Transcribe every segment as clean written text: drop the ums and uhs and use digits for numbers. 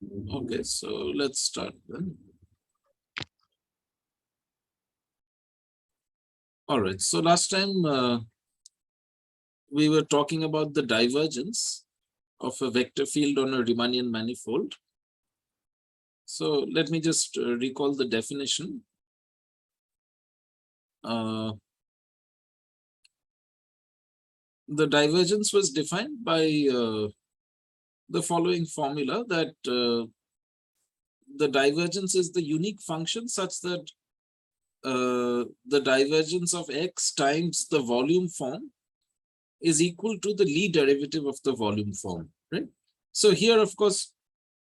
Okay, so let's start then. All right, so last time we were talking about the divergence of a vector field on a Riemannian manifold. So let me just recall the definition. The divergence was defined by the following formula that the divergence is the unique function such that the divergence of x times the volume form is equal to the Lie derivative of the volume form, right? So here, of course,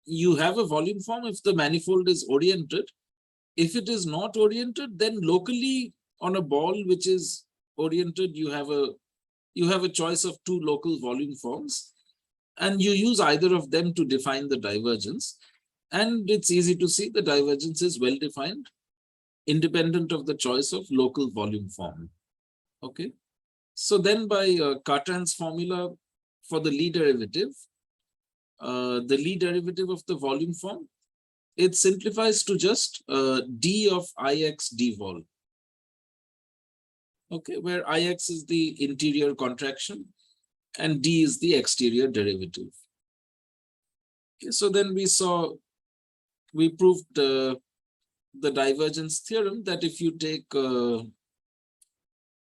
you have a volume form if the manifold is oriented. If it is not oriented, then locally on a ball which is oriented, you have a choice of two local volume forms, and you use either of them to define the divergence. And it's easy to see the divergence is well defined, independent of the choice of local volume form. Okay. So then by Cartan's formula for the Lie derivative, the Lie derivative of the volume form, it simplifies to just d of Ix dvol. Okay, where Ix is the interior contraction and d is the exterior derivative. Okay, so then we proved the divergence theorem that if you take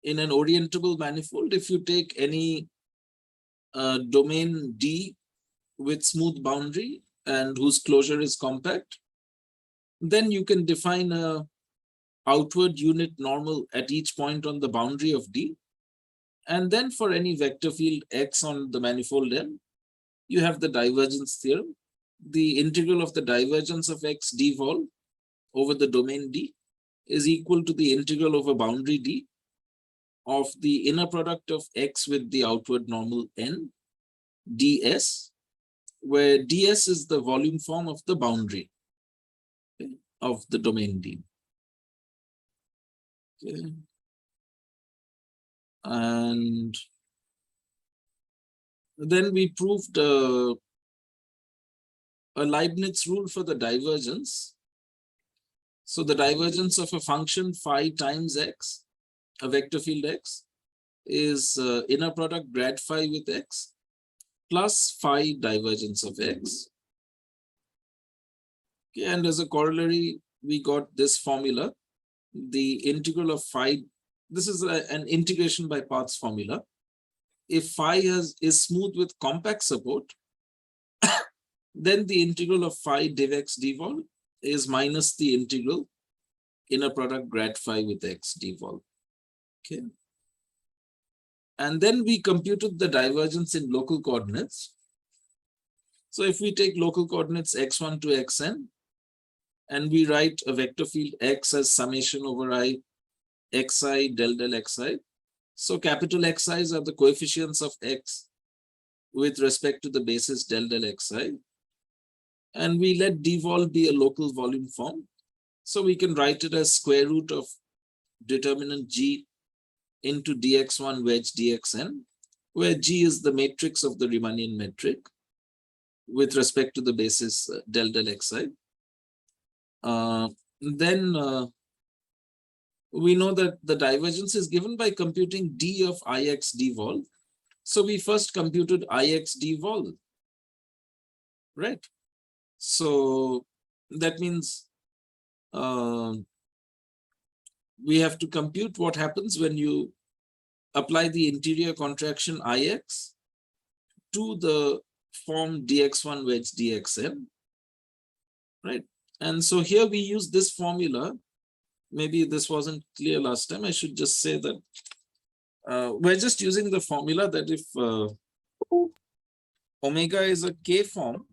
in an orientable manifold, if you take any domain D with smooth boundary and whose closure is compact, then you can define a outward unit normal at each point on the boundary of D. And then for any vector field X on the manifold M, you have the divergence theorem. The integral of the divergence of X dvol over the domain D is equal to the integral over boundary D of the inner product of X with the outward normal N ds, where ds is the volume form of the boundary, okay, of the domain D. Okay. And then we proved a Leibniz rule for the divergence. So the divergence of a function phi times x, a vector field x, is inner product grad phi with x plus phi divergence of x. Okay, and as a corollary, we got this formula, the integral of phi. This is an integration by parts formula. If phi is smooth with compact support, then the integral of phi div x dvol is minus the integral inner product grad phi with x dvol. Okay. And then we computed the divergence in local coordinates. So if we take local coordinates x1 to xn, and we write a vector field x as summation over I xi del del xi. So capital Xi's are the coefficients of x with respect to the basis del del xi. And we let dvol be a local volume form. So we can write it as square root of determinant G into dx1 wedge dxn, where G is the matrix of the Riemannian metric with respect to the basis del del xi. Then we know that the divergence is given by computing d of Ix dvol. So we first computed Ix dvol, right? So that means we have to compute what happens when you apply the interior contraction Ix to the form dx1 wedge dxn, right? And so here we use this formula. Maybe this wasn't clear last time. I should just say that we're just using the formula that if omega is a K form,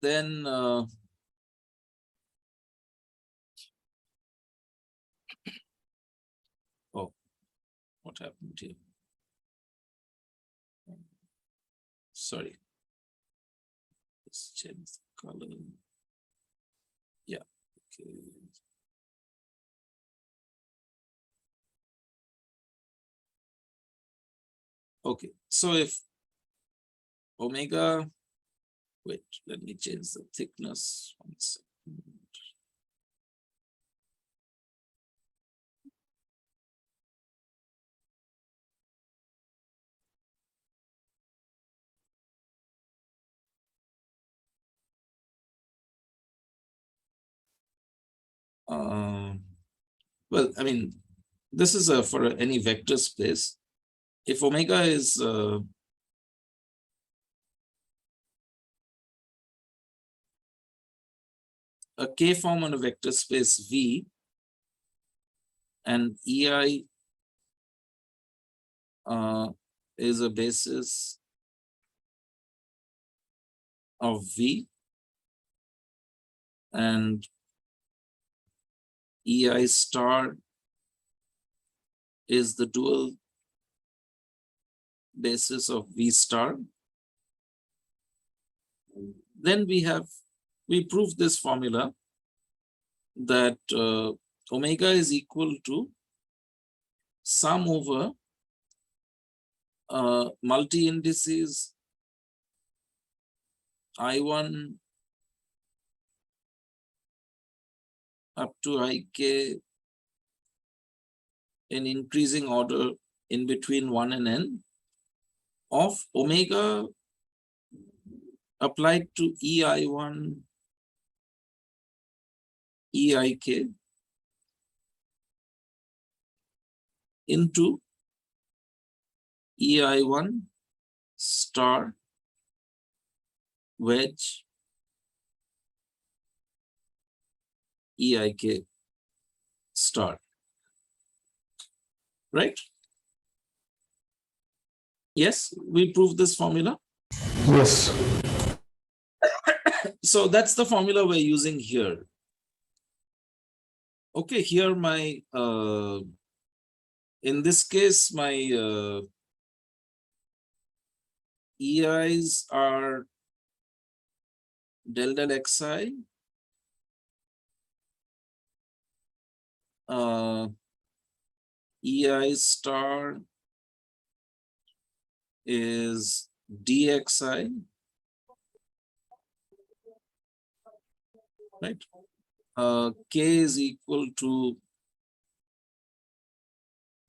then oh, what happened here? Sorry. Let's change the color. Yeah. Okay. Okay. So if omega Wait, let me change the thickness. 1 second. Well, I mean, this is for any vector space. If omega is a K form on a vector space V, and EI is a basis of V, and EI star is the dual basis of V star. Then we prove this formula that omega is equal to sum over multi-indices I1 up to Ik in increasing order in between 1 and n of omega applied to EI1, EIK into EI1 star wedge EIK star. Right? Yes, we proved this formula. Yes. So that's the formula we're using here. Okay, here my, in this case, my EIs are del del xi, EI star is dxi, right? K is equal to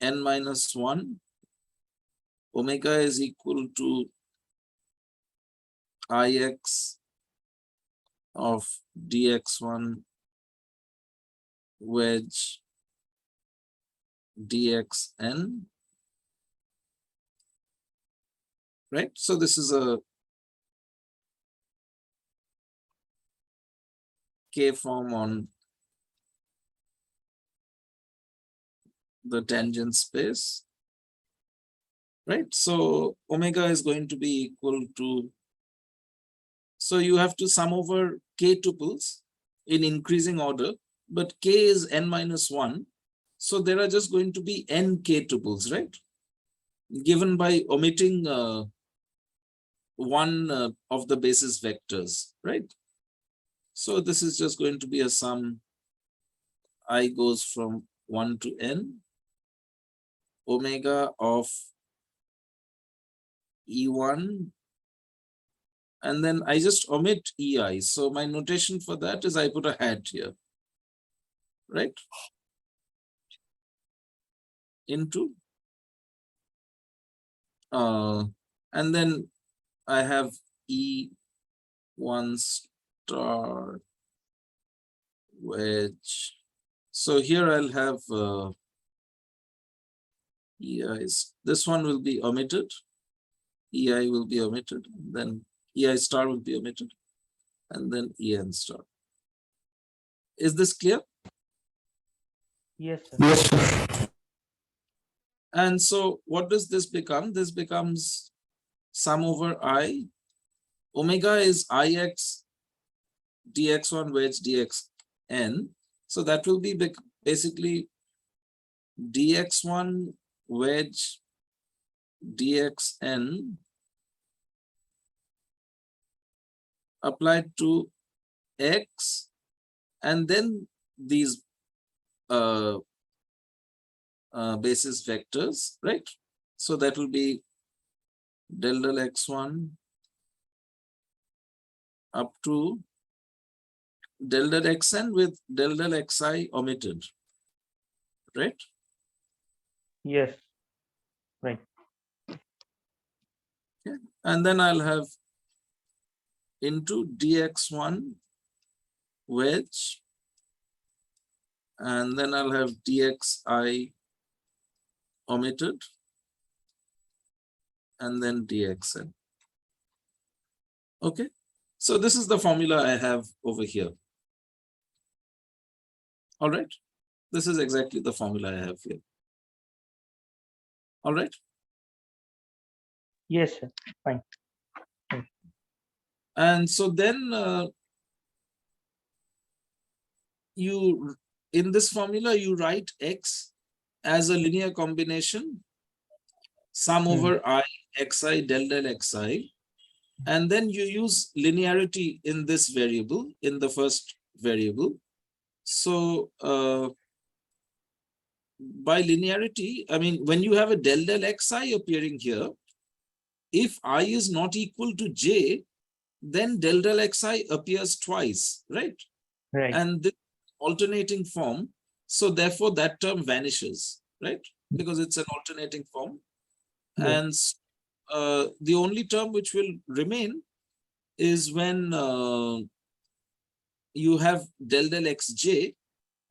n minus 1. Omega is equal to Ix of dx1 wedge dxn. Right? So this is a K form on the tangent space. Right? So omega is going to be equal to, so you have to sum over K tuples in increasing order, but K is n minus 1. So there are just going to be n K tuples, right? Given by omitting one of the basis vectors, right? So this is just going to be a sum. I goes from 1 to n, omega of E1, and then I just omit EI. So my notation for that is I put a hat here, right? Into, and then I have E1 star wedge. So here I'll have EI. This one will be omitted. EI will be omitted. Then EI star will be omitted. And then EN star. Is this clear? Yes, sir. Yes, sir. And so what does this become? This becomes sum over I. Omega is Ix dx1 wedge dxn. So that will be basically dx1 wedge dxn applied to x, and then these basis vectors, right? So that will be del del x1 up to del del xn with del del xi omitted, right? Yes. Right. And then I'll have into dx1 wedge, and then I'll have dxi omitted, and then dxn. Okay, so this is the formula I have over here. All right, this is exactly the formula I have here. All right. Yes, sir. Fine. And so then you, in this formula, you write x as a linear combination, sum over I xi del del xi, and then you use linearity in this variable, in the first variable. So by linearity, I mean, when you have a del del xi appearing here, if I is not equal to j, then del del xi appears twice, right? Right. And this alternating form, so therefore that term vanishes, right? Because it's an alternating form. Yes. And the only term which will remain is when you have del del xj,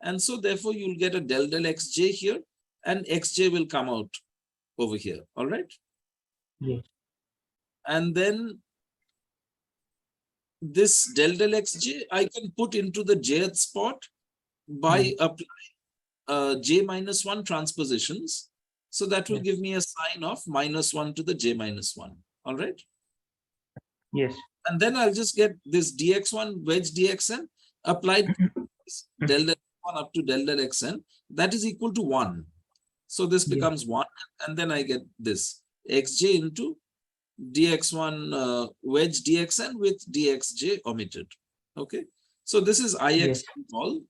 and so therefore you'll get a del del xj here, and xj will come out over here. All right. Yes. And then this del del xj I can put into the jth spot by applying j-1 transpositions. So that will Yes. give me a sign of -1 to the j-1. All right. Yes. And then I'll just get this dx1 wedge dxn applied del del 1 up to del del xn. That is equal to 1. So this Yes. becomes 1. And then I get this xj into dx1 wedge dxn with dxj omitted. Okay. So this is ix vol.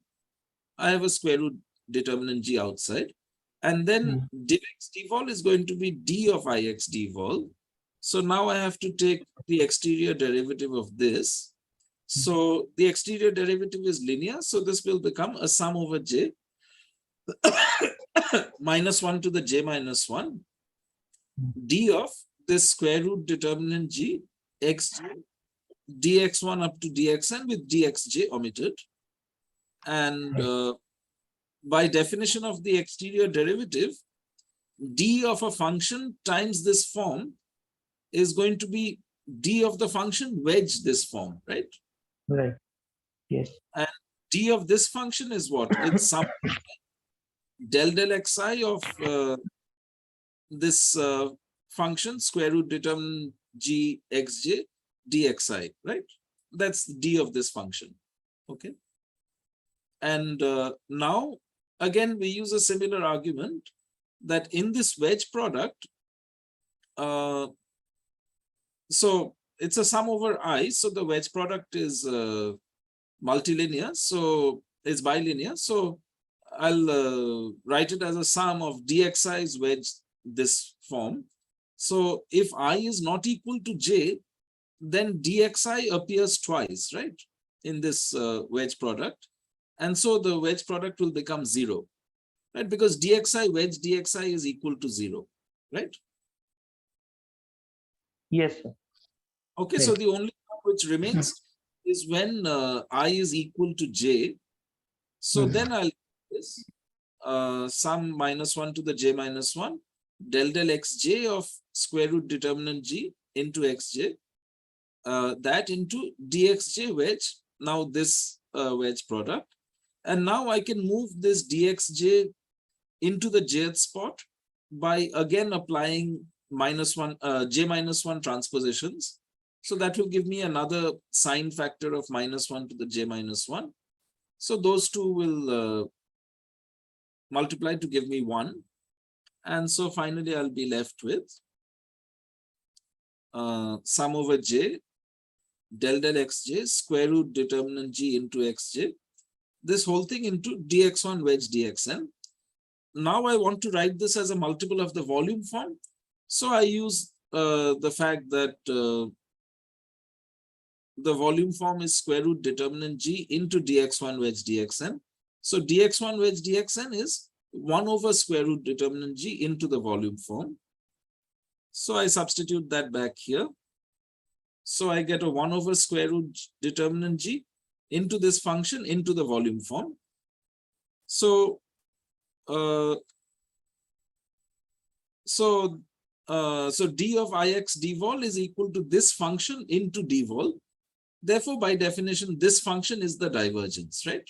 I have a square root determinant g outside. And then div x dvol is going to be d of ix dvol. So now I have to take the exterior derivative of this. So the exterior derivative is linear. So this will become a sum over j -1 to the j-1 d of this square root determinant g xj dx1 up to dxn with dxj omitted. And by definition of the exterior derivative, d of a function times this form is going to be d of the function wedge this form, right? Right. Yes. And d of this function is what? It's some del del xi of this function square root determinant g xj dxi, right? That's d of this function. Okay. And now again we use a similar argument that in this wedge product, so it's a sum over I, so the wedge product is multilinear, so it's bilinear. So I'll write it as a sum of dxi's wedge this form. So if I is not equal to j, then dxi appears twice, right, in this wedge product. And so the wedge product will become 0, right? Because dxi wedge dxi is equal to 0, right? Yes, sir. Okay, Right. so the only term which remains is when I is equal to j. So then I'll do this sum -1 to the j-1 del del xj of square root determinant g into xj, that into dxj wedge, now this wedge product. And now I can move this dxj into the jth spot by again applying j-1 transpositions. So that will give me another sign factor of -1 to the j-1. So those two will multiply to give me 1. And so finally I'll be left with sum over j del del xj square root determinant g into xj, this whole thing into dx1 wedge dxn. Now I want to write this as a multiple of the volume form. So I use the fact that the volume form is square root determinant G into dx1 wedge dxn. So dx1 wedge dxn is 1 over square root determinant G into the volume form. So I substitute that back here. So I get a 1 over square root determinant G into this function into the volume form. So, so d of Ix dvol is equal to this function into dvol. Therefore, by definition, this function is the divergence, right?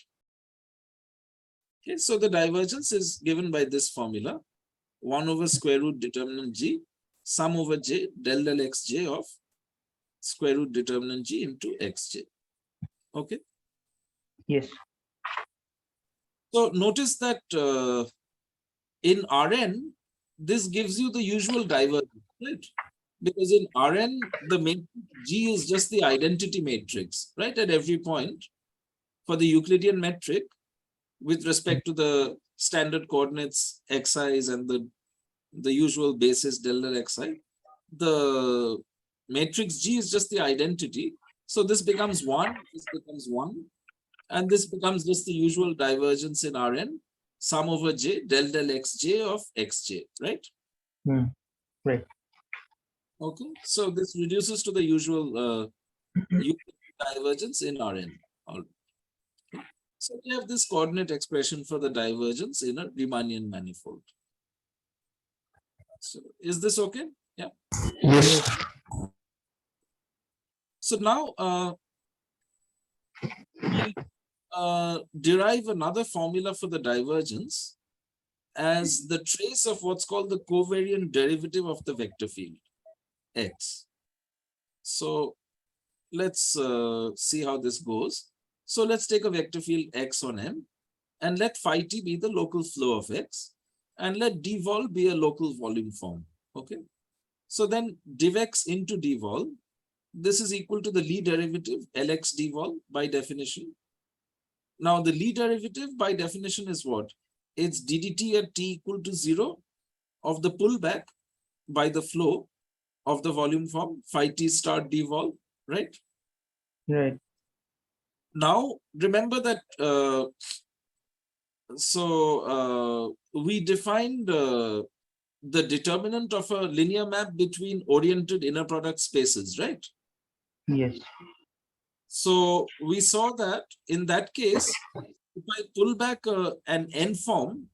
Okay, so the divergence is given by this formula, 1 over square root determinant G, sum over J, del del xj of square root determinant G into xj. Okay. Yes. So notice that in Rn, this gives you the usual divergence, right? Because in Rn, the matrix G is just the identity matrix, right? At every point for the Euclidean metric with respect to the standard coordinates xi's and the usual basis del del xi, the matrix G is just the identity. So this becomes 1, this becomes 1, and this becomes just the usual divergence in Rn, sum over J, del del xj of xj, right? Right. Okay, so this reduces to the usual divergence in Rn. All right. So we have this coordinate expression for the divergence in a Riemannian manifold. So is this okay? Yeah. Yes. So now we derive another formula for the divergence as the trace of what's called the covariant derivative of the vector field x. So let's see how this goes. So let's take a vector field x on M and let phi t be the local flow of x and let dvol be a local volume form. Okay. So then div x into dvol, this is equal to the Lie derivative Lx dvol by definition. Now the Lie derivative by definition is what? It's ddt at t equal to 0 of the pullback by the flow of the volume form phi t star dvol, right? Right. Now remember that we defined the determinant of a linear map between oriented inner product spaces, right? Yes. So we saw that in that case, if I pull back an n form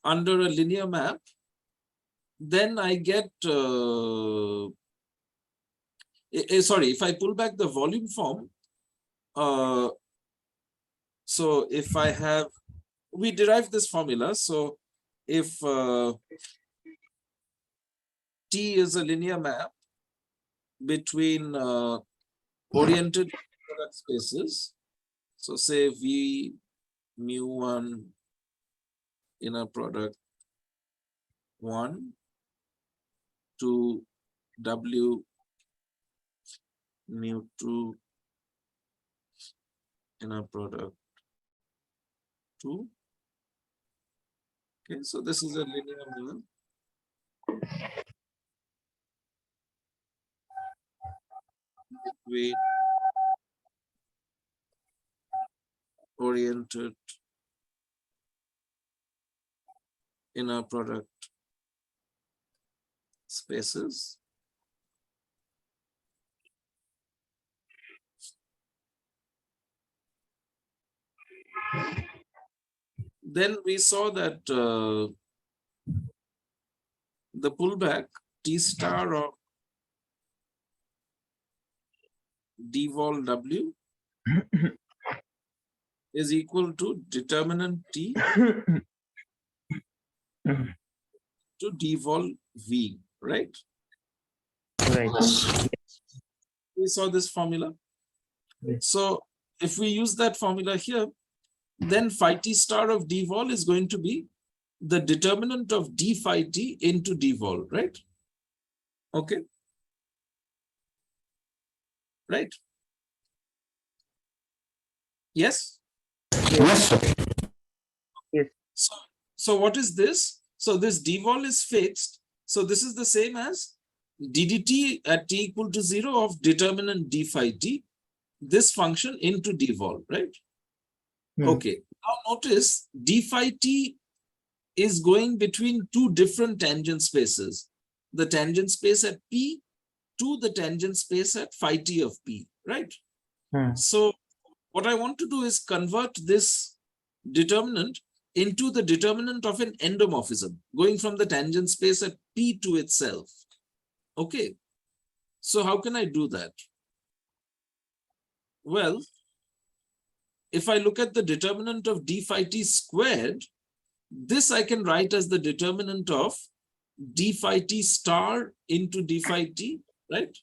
under a linear map, then I get, sorry, if I pull back the volume form, so if I have, we derive this formula. So if T is a linear map between oriented product spaces, so say V mu1 inner product 1 to W mu2 inner product 2. Okay, so this is a linear map between oriented inner product spaces. Then we saw that the pullback T star of dvol W is equal to determinant T to dvol V, right? Right. We saw this formula. Yes. So if we use that formula here, then phi t star of dvol is going to be the determinant of d phi t into dvol, right? Okay. Right? Yes? Yes, sir. So what is this? So this dvol is fixed. So this is the same as ddt at t equal to 0 of determinant d phi t. this function into dvol, right? Hmm. Okay. Now notice d phi t is going between two different tangent spaces. The tangent space at P to the tangent space at phi t of P, right? Hmm. So what I want to do is convert this determinant into the determinant of an endomorphism, going from the tangent space at P to itself. Okay. So how can I do that? Well, if I look at the determinant of d phi t squared, this I can write as the determinant of d phi t star into d phi t, right?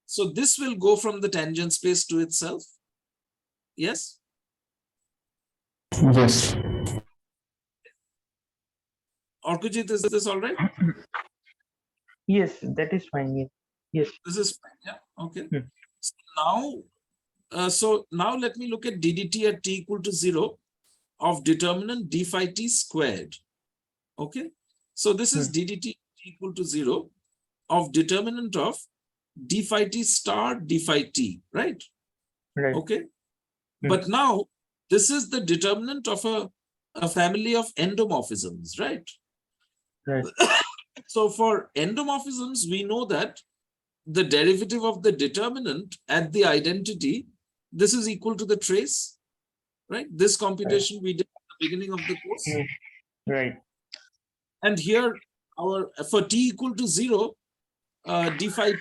So this will go from the tangent space to itself. Yes? Yes. Orkujit, is this all right? Yes, that is fine. Yes. Yes. This is fine, yeah? Okay. Hmm. So now let me look at ddt at t equal to 0 of determinant d phi t squared. Okay. So this is ddt equal to 0 of determinant of d phi t star d phi t, right? Right. Okay. But now this is the determinant of a family of endomorphisms, right? Right. So for endomorphisms, we know that the derivative of the determinant at the identity, this is equal to the trace, right? This computation we did at the beginning of the course. Right. And here, for t equal to 0, d phi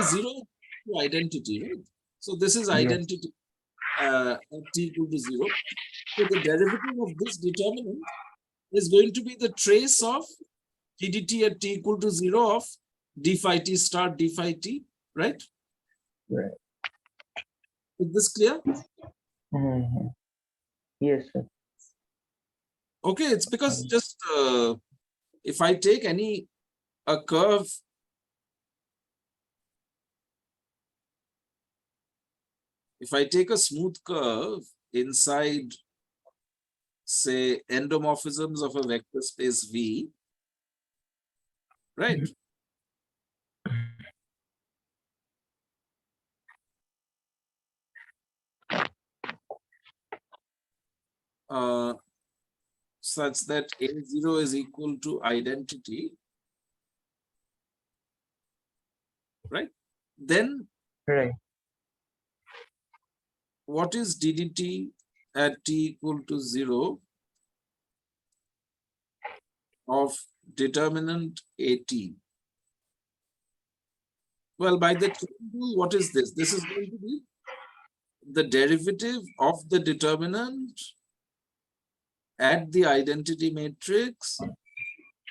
0 to identity, right? So this is Yes. identity at t equal to 0. So the derivative of this determinant is going to be the trace of ddt at t equal to 0 of d phi t star d phi t, right? Right. Is this clear? Mhm. Yes, sir. Okay, it's because just if I take a curve, if I take a smooth curve inside, say, endomorphisms of a vector space V, right? Such that A0 is equal to identity, right? Then Right. what is ddt at t equal to 0 of determinant at? Well, by the chain rule, what is this? This is going to be the derivative of the determinant at the identity matrix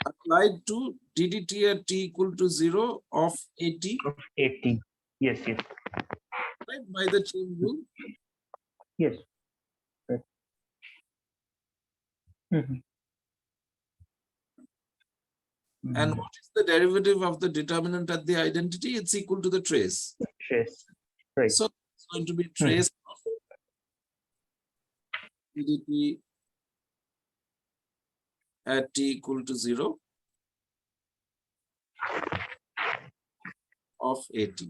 applied to ddt at t equal to 0 of at, 80. Yes, yes. right? By the chain rule. Yes. Right. Mhm. And what is the derivative of the determinant at the identity? It's equal to the trace. Yes. Right. So it's going to be trace of ddt at t equal to 0 of at.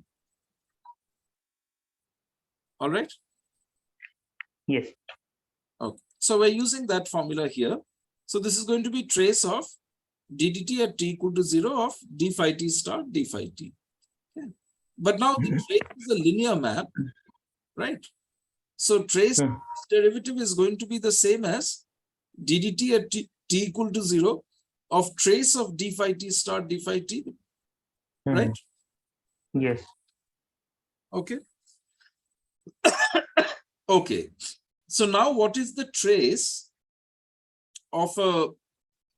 All right. Yes. Okay. So we're using that formula here. So this is going to be trace of ddt at t equal to 0 of d phi t star d phi t. Okay. But now the trace is a linear map, right? So trace derivative is going to be the same as ddt at t equal to 0 of trace of d phi t star d phi t, right? Yes. Okay. Okay. So now what is the trace of a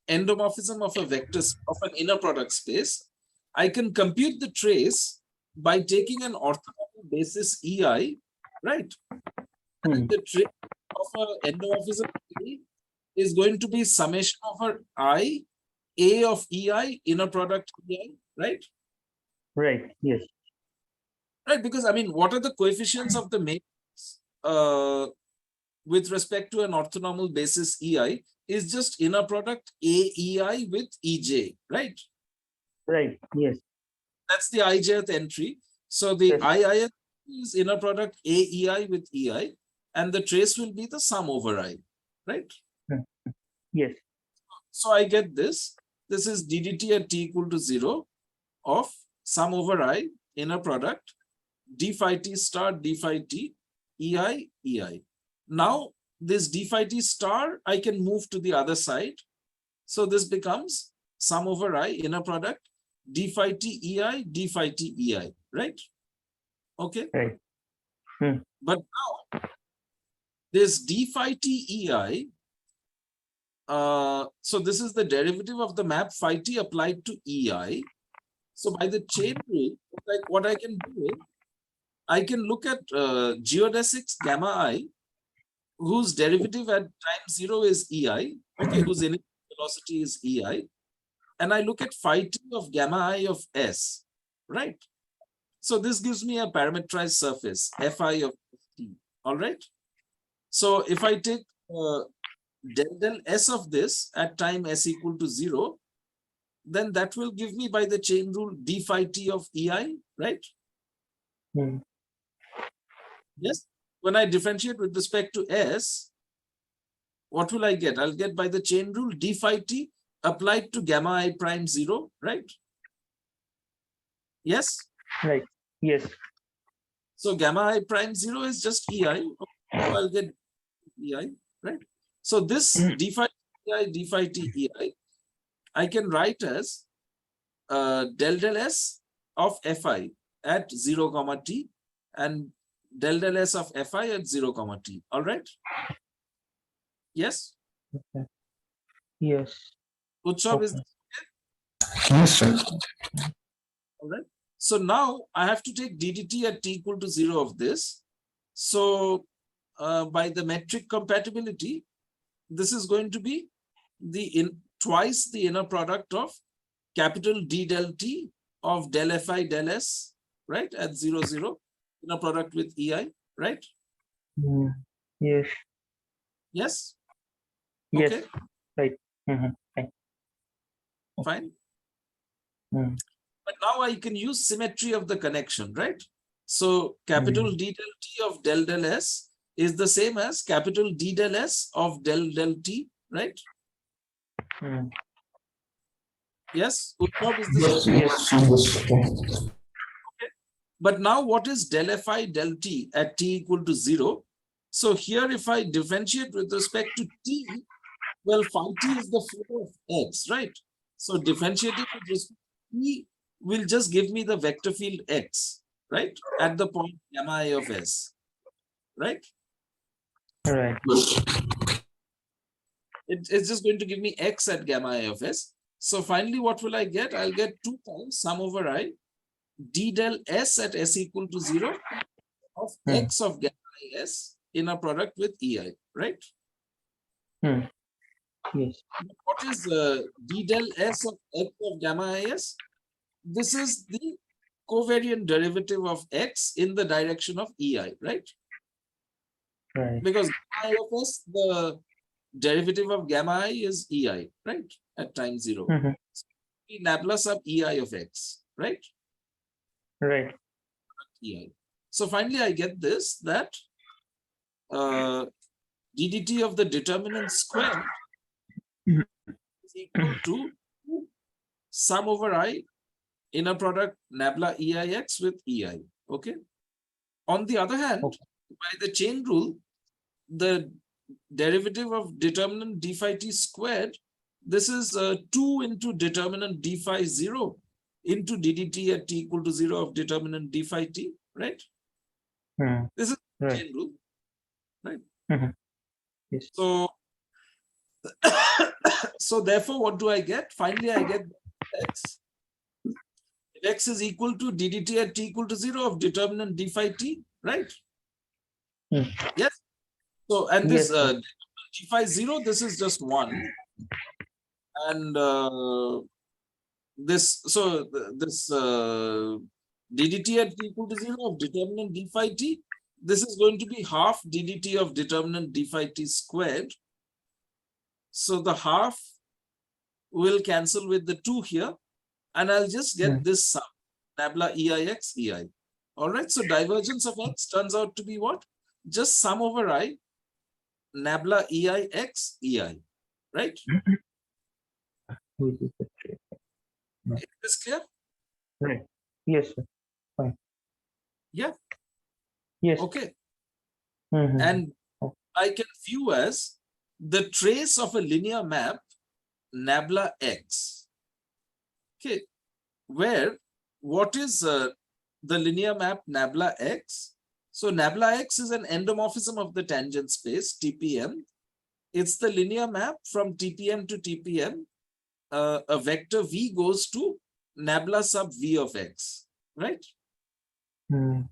endomorphism of a vector of an inner product space? I can compute the trace by taking an orthogonal basis EI, right? And the trace of an endomorphism is going to be summation over I, A of EI, inner product EI, right? Right. Yes. Right, because I mean, what are the coefficients of the matrix with respect to an orthonormal basis EI is just inner product AEI with EJ, right? Right. Yes. That's the ijth entry. So the Yes. iith is inner product AEI with EI, and the trace will be the sum over I, right? Yes. So I get this. This is DDT at t equal to 0 of sum over I inner product d phi t star d phi t EI EI. Now this d phi t star I can move to the other side. So this becomes sum over I inner product d phi t EI d phi t EI, right? Okay. Right. But now this d phi t EI, so this is the derivative of the map phi t applied to EI. So by the chain rule, what I can do is, I can look at geodesics gamma I, whose derivative at time 0 is EI, okay, whose initial velocity is EI, and I look at phi t of gamma I of S, right? So this gives me a parameterized surface, Fi of t, all right? So if I take del S of this at time S equal to 0, then that will give me by the chain rule d phi t of EI, right? Hmm. Yes. When I differentiate with respect to S, what will I get? I'll get by the chain rule d phi t applied to gamma I prime 0, right? Yes. Right. Yes. So gamma I prime 0 is just EI. So I'll get EI, right? So this d phi t EI, d phi t EI, I can write as del S of Fi at 0 comma t and del S of Fi at 0 comma t. All right? Yes? Okay. Yes. Utsav is Okay. Yes, sir. all right. So now I have to take ddt at t equal to 0 of this. So by the metric compatibility, this is going to be twice the inner product of capital D del t of del Fi del S, right? At 0, 0, inner product with EI, right? Hmm. Yes. Yes? Yes. Okay, Right. Fine. fine. Hmm. But now I can use symmetry of the connection, right? So capital D del t of del S is the same as capital D del S of del t, right? Hmm. Yes? Utsav, is this Yes, okay? yes, yes. But now what is del Fi del t at t equal to 0? So here if I differentiate with respect to t, well, phi t is the flow of x, right? So differentiating with respect to t will just give me the vector field x, right? At the point gamma I of S, right? Right. It's just going to give me x at gamma I of S. So finally, what will I get? I'll get 2 times sum over I d del S at S equal to 0 of x of gamma I S in a product with EI, right? Yes. What is d del S of x of gamma IS? This is the covariant derivative of x in the direction of EI, right? Right. Because gamma I of S, the derivative of gamma I is EI, right? At time 0. Mhm. The Laplace of EI of x, right? Right. EI. So finally, I get this, that ddt of the determinant square Mhm. is equal to sum over I inner product nabla EIX with EI. Okay. On the other hand, Okay. by the chain rule, the derivative of determinant d phi t squared, this is 2 into determinant d phi 0 into ddt at t equal to 0 of determinant d phi t, right? Hmm. This is Right. chain rule, right? Yes. So, so therefore, what do I get? Finally, I get x. If x is equal to ddt at t equal to 0 of determinant d phi t, right? Hmm. Yes. So, and this Yes. d phi 0, this is just 1. And this, so this ddt at t equal to 0 of determinant d phi t, this is going to be half ddt of determinant d phi t squared. So the half will cancel with the 2 here, and I'll just get this sum, nabla EIX EI. All right, so divergence of x turns out to be what? Just sum over I, nabla ei x ei, right? Which is the trace. Is this clear? Right. Yes, sir. Fine. Yeah, Yes. okay. Mhm. And I can view as the trace of a linear map, nabla x. Okay, where what is the linear map nabla x? So nabla x is an endomorphism of the tangent space TPM. It's the linear map from TPM to TPM. A vector v goes to nabla sub v of x, right? Mm,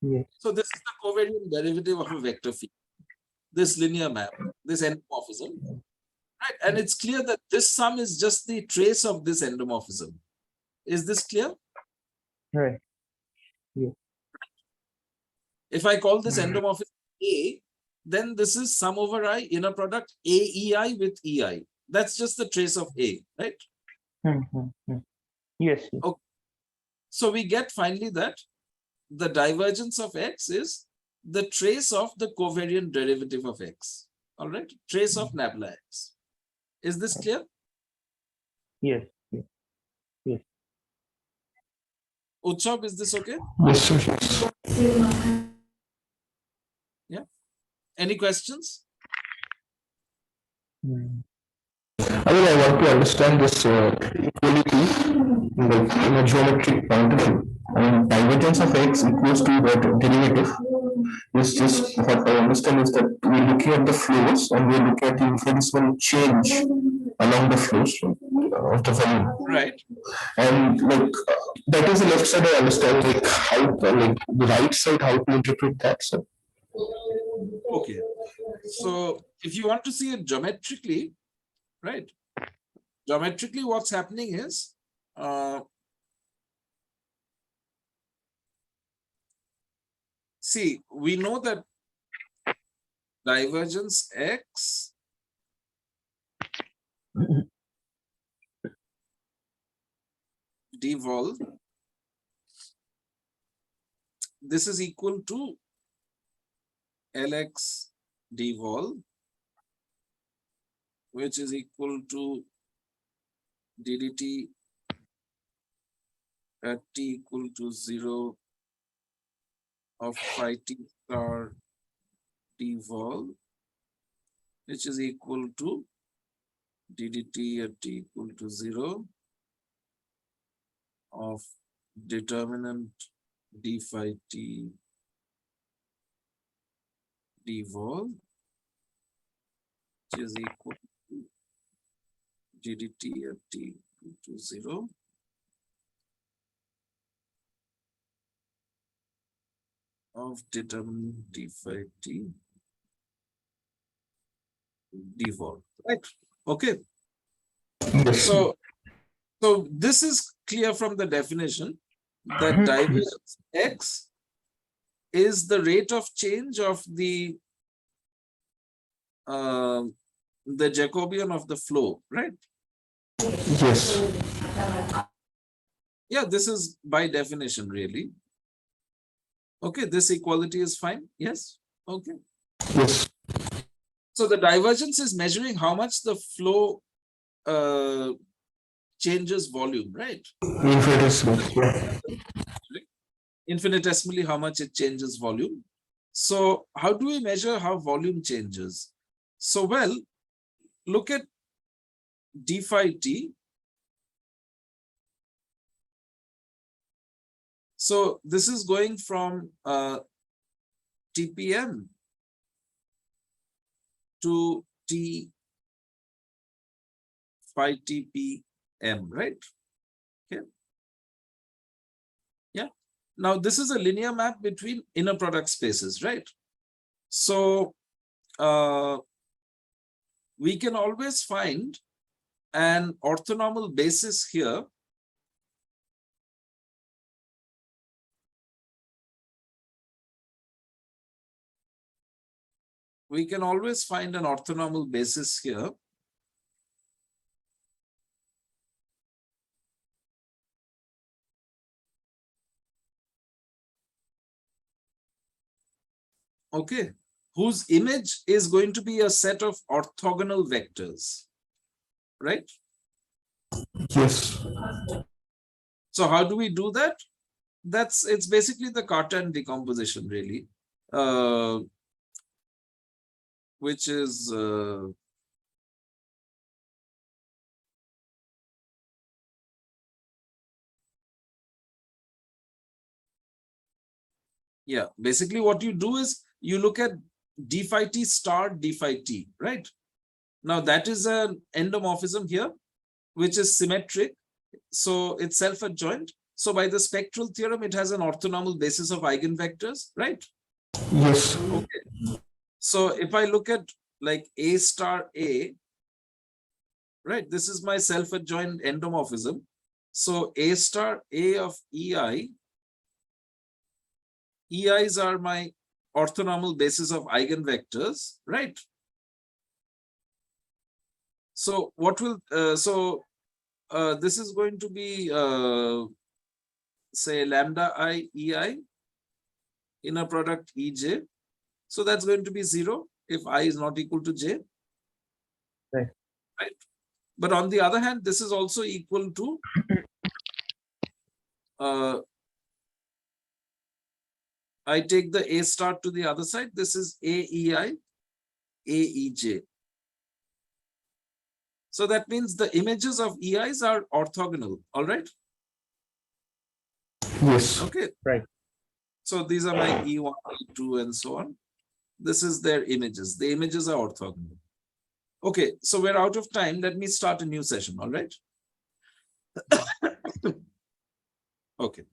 yes. So this is the covariant derivative of a vector phi, this linear map, this endomorphism, right? And it's clear that this sum is just the trace of this endomorphism. Is this clear? Right. If I call this endomorphism A, then this is sum over I inner product AEI with EI. That's just the trace of A, right? Yes. Yes. Okay. So we get finally that the divergence of x is the trace of the covariant derivative of x. All right, trace of nabla x. Is this clear? Yes. Yes. Utsav, is this okay? Yes, sir. Yeah. Any questions? Mm. I mean, I want to understand this equality like in a geometric point of view. I mean, divergence of x equals to that derivative is just what I understand is that we're looking at the flows and we're looking at the infinitesimal change along the flows of the volume. Right. And like that is the left side I understand, like how like the right side, how to interpret that. So Okay. So if you want to see it geometrically, right? Geometrically, what's happening is see, we know that divergence x devol, this is equal to Lx devol, which is equal to ddt at t equal to 0 of phi t star devol, which is equal to ddt at t equal to 0 of determinant d phi t devol, which is equal to ddt at t equal to 0 of determinant d phi t devol, right? Okay. yes, So this is clear from the definition that divergence x is the rate of change of the Jacobian of the flow, right? yes, Yeah, this is by definition, really. Okay, this equality is fine. Yes. Okay. yes, So the divergence is measuring how much the flow changes volume, right? infinitesimal. Yeah. Infinitesimally, how much it changes volume. So how do we measure how volume changes? So, well, look at d phi t. So this is going from TPM to T phi TPM, right? Okay. Yeah. Now this is a linear map between inner product spaces, right? So we can always find an orthonormal basis here okay, whose image is going to be a set of orthogonal vectors, right? Yes. So how do we do that? It's basically the Cartan decomposition, really, which is yeah, basically what you do is you look at d phi t star d phi t, right? Now that is an endomorphism here, which is symmetric, so it's self-adjoint. So by the spectral theorem, it has an orthonormal basis of eigenvectors, right? Yes. Okay. So if I look at like A star A, right, this is my self-adjoint endomorphism. So A star A of EI, EIs are my orthonormal basis of eigenvectors, right? So what will, this is going to be, say, lambda I EI inner product EJ. So that's going to be 0 if I is not equal to J. Right. Right. But on the other hand, this is also equal to I take the A star to the other side. This is AEI, AEJ. So that means the images of EIs are orthogonal. All right. Yes. Okay. Right. So these are my E1, E2, and so on. This is their images. The images are orthogonal. Okay, so we're out of time. Let me start a new session. All right. Okay.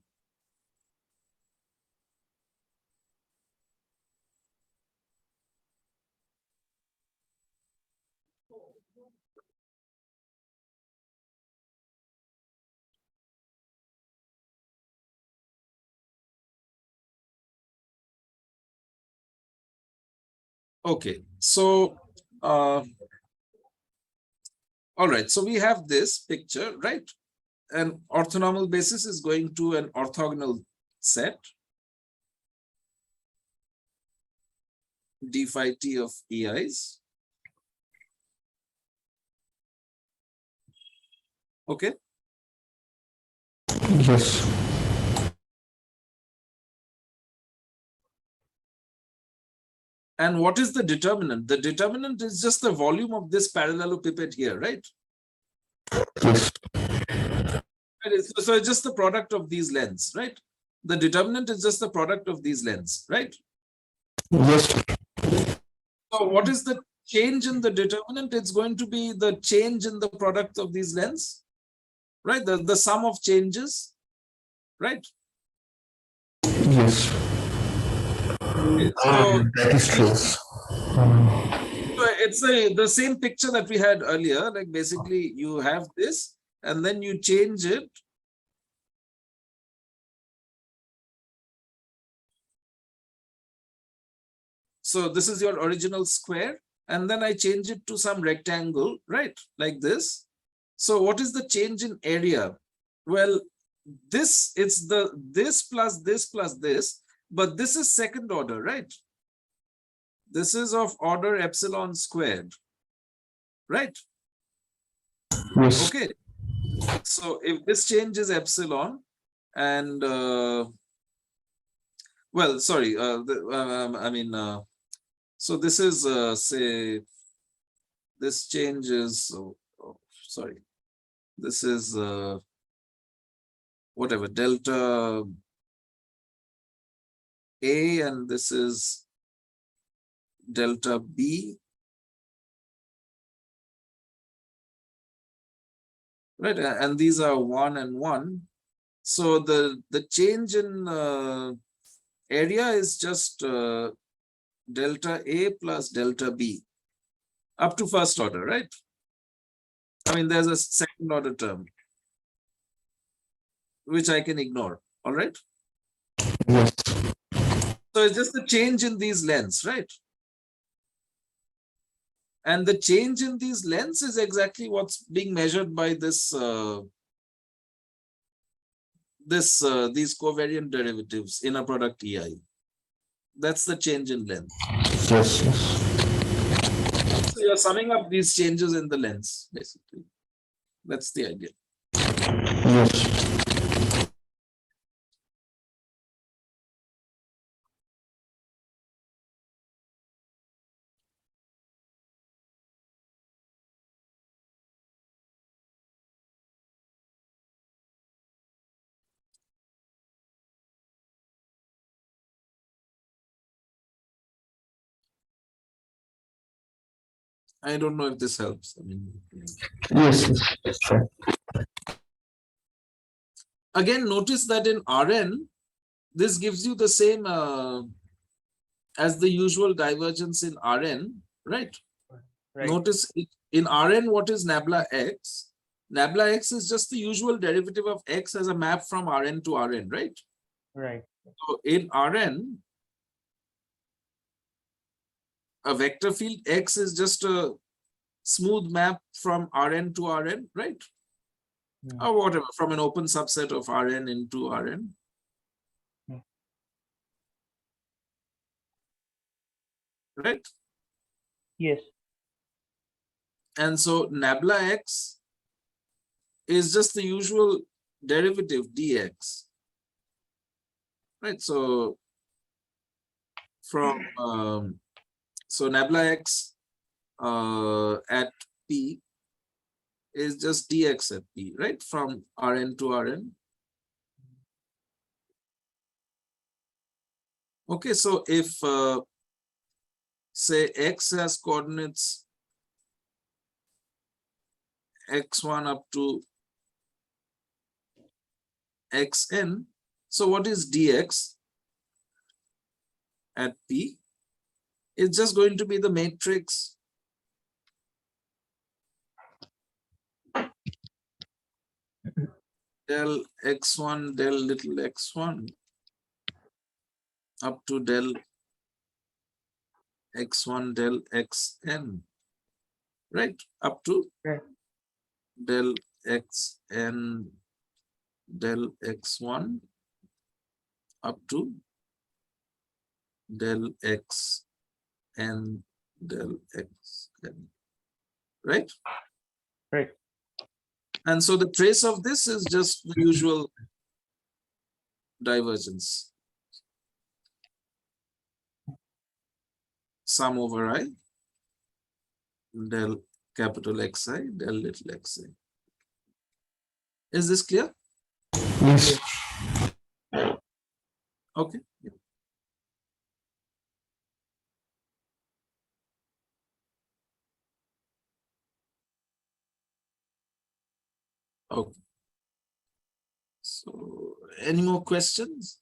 Okay, so all right, so we have this picture, right? An orthonormal basis is going to an orthogonal set d phi t of EIs. Okay. Yes. And what is the determinant? The determinant is just the volume of this parallelepiped here, right? Yes. So it's just the product of these lengths, right? The determinant is just the product of these lengths, right? Yes. So what is the change in the determinant? It's going to be the change in the product of these lengths, right? The sum of changes, right? Yes. So That is true. it's the same picture that we had earlier. Like basically you have this and then you change it. So this is your original square. And then I change it to some rectangle, right? Like this. So what is the change in area? Well, it's this plus this plus this, but this is second order, right? This is of order epsilon squared, right? Yes. Okay. So if this change is epsilon and well, sorry, so this is say this change is sorry, this is whatever delta A and this is delta B, right? And these are 1 and 1. So the change in area is just delta A plus delta B up to first order, right? I mean, there's a second order term which I can ignore. All right. Yes. So it's just the change in these lengths, right? And the change in these lengths is exactly what's being measured by this these covariant derivatives inner product EI. That's the change in length. Yes, yes. So you're summing up these changes in the lens, basically. That's the idea. Yes. I don't know if this helps. I mean, Yes, yes, that's right. again, notice that in Rn, this gives you the same as the usual divergence in Rn, right? Right. Notice in Rn, what is nabla x? Nabla x is just the usual derivative of x as a map from Rn to Rn, right? Right. So in Rn, a vector field x is just a smooth map from Rn to Rn, right? Or whatever, from an open subset of Rn into Rn. Right? Yes. And so nabla x is just the usual derivative dx. Right? So from so nabla x at p is just dx at p, right? From Rn to Rn. Okay, so if say x has coordinates x1 up to xn, so what is dx at p? It's just going to be the matrix del x1 del little x1 up to del x1 del xn, right? Up to Right. del xn del x1 up to del xn del xn, right? Right. And so the trace of this is just the usual divergence. Sum over I del capital Xi del little xi. Is this clear? Yes. Okay. Okay. So, any more questions?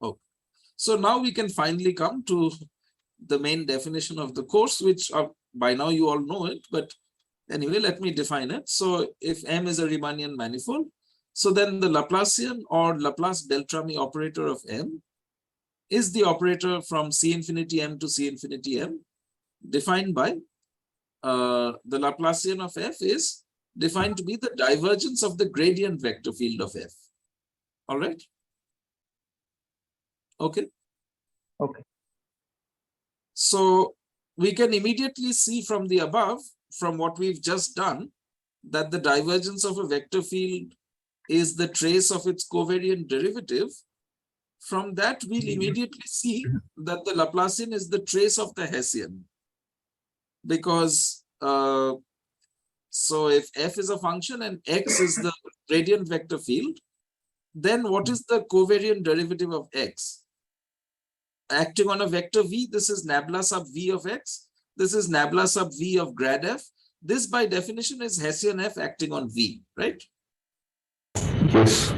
Okay. So now we can finally come to the main definition of the course, which by now you all know it, but anyway, let me define it. So if M is a Riemannian manifold, so then the Laplacian or Laplace-Beltrami operator of M is the operator from C infinity M to C infinity M, defined by the Laplacian of F is defined to be the divergence of the gradient vector field of F. All right? Okay. Okay. So we can immediately see from the above, from what we've just done, that the divergence of a vector field is the trace of its covariant derivative. From that, we'll immediately see that the Laplacian is the trace of the Hessian. Because so if f is a function and x is the gradient vector field, then what is the covariant derivative of x? Acting on a vector v, this is nabla sub v of x. This is nabla sub v of grad f. This by definition is Hessian f acting on v, right? Yes.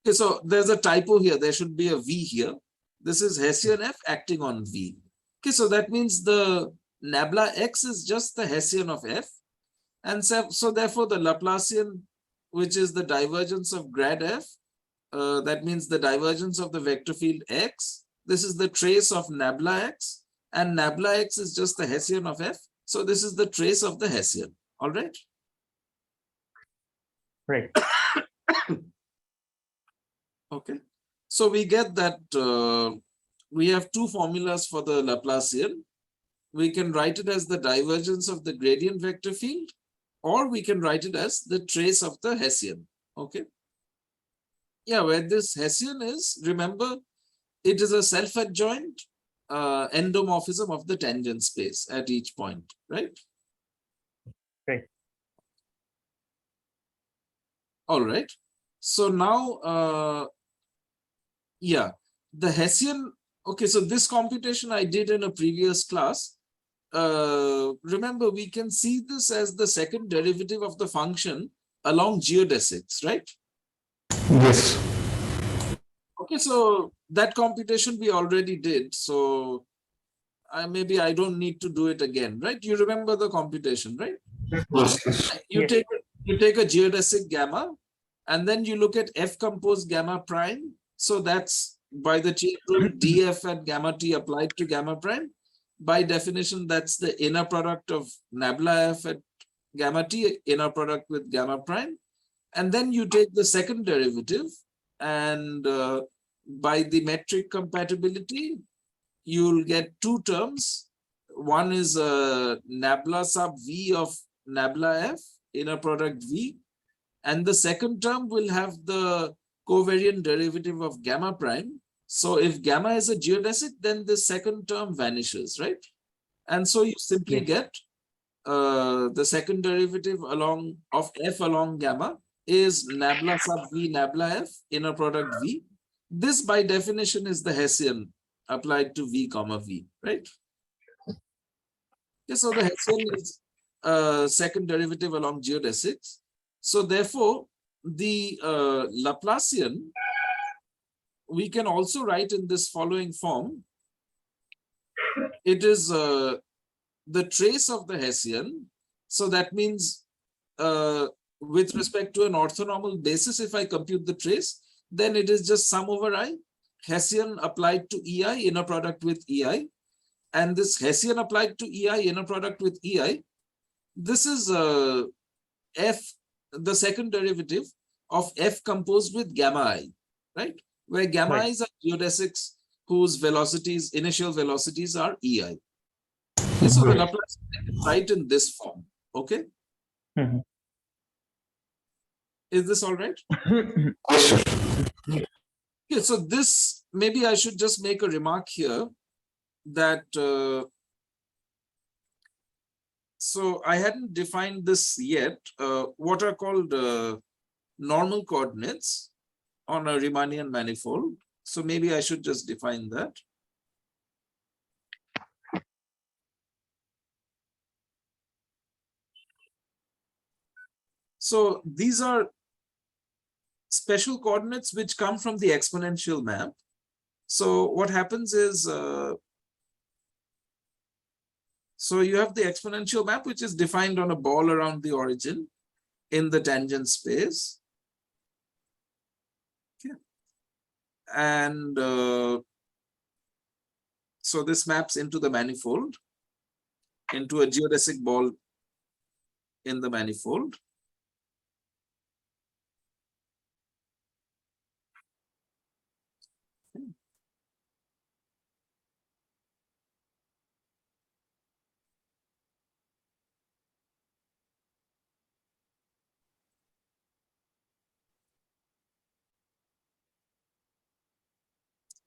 Okay, so there's a typo here. There should be a v here. This is Hessian f acting on v. Okay, so that means the nabla x is just the Hessian of f. And so therefore the Laplacian, which is the divergence of grad f, that means the divergence of the vector field x. This is the trace of nabla x, and nabla x is just the Hessian of f. So this is the trace of the Hessian. All right. Right. Okay. So we get that we have two formulas for the Laplacian. We can write it as the divergence of the gradient vector field, or we can write it as the trace of the Hessian. Okay. Yeah, where this Hessian is, remember, it is a self-adjoint endomorphism of the tangent space at each point, right? Right. All right. So now, yeah, the Hessian, okay, so this computation I did in a previous class. Remember, we can see this as the second derivative of the function along geodesics, right? Yes. Okay, so that computation we already did. So maybe I don't need to do it again, right? You remember the computation, right? Yes. You Yes. take a geodesic gamma, and then you look at F composed gamma prime. So that's by the chain rule df at gamma t applied to gamma prime. By definition, that's the inner product of nabla f at gamma t, inner product with gamma prime. And then you take the second derivative, and by the metric compatibility, you'll get two terms. One is nabla sub v of nabla f, inner product v, and the second term will have the covariant derivative of gamma prime. So if gamma is a geodesic, then the second term vanishes, right? And so you simply Yes. get the second derivative along of f along gamma is nabla sub v nabla f, inner product v. This by definition is the Hessian applied to v comma v, right? Okay, so the Hessian is second derivative along geodesics. So therefore, the Laplacian we can also write in this following form. It is the trace of the Hessian. So that means with respect to an orthonormal basis, if I compute the trace, then it is just sum over I, Hessian applied to EI, inner product with EI. And this Hessian applied to EI, inner product with EI, this is F, the second derivative of F composed with gamma I, right? Where gamma Right. i's are geodesics whose velocities, initial velocities are EI. Okay, so the Laplace right in this form. Okay, Mhm. is this all right? Yes, sir. Okay, so this, maybe I should just make a remark here that so I hadn't defined this yet. What are called normal coordinates on a Riemannian manifold. So maybe I should just define that. So these are special coordinates which come from the exponential map. So what happens is, so you have the exponential map, which is defined on a ball around the origin in the tangent space. Okay. And so this maps into the manifold, into a geodesic ball in the manifold.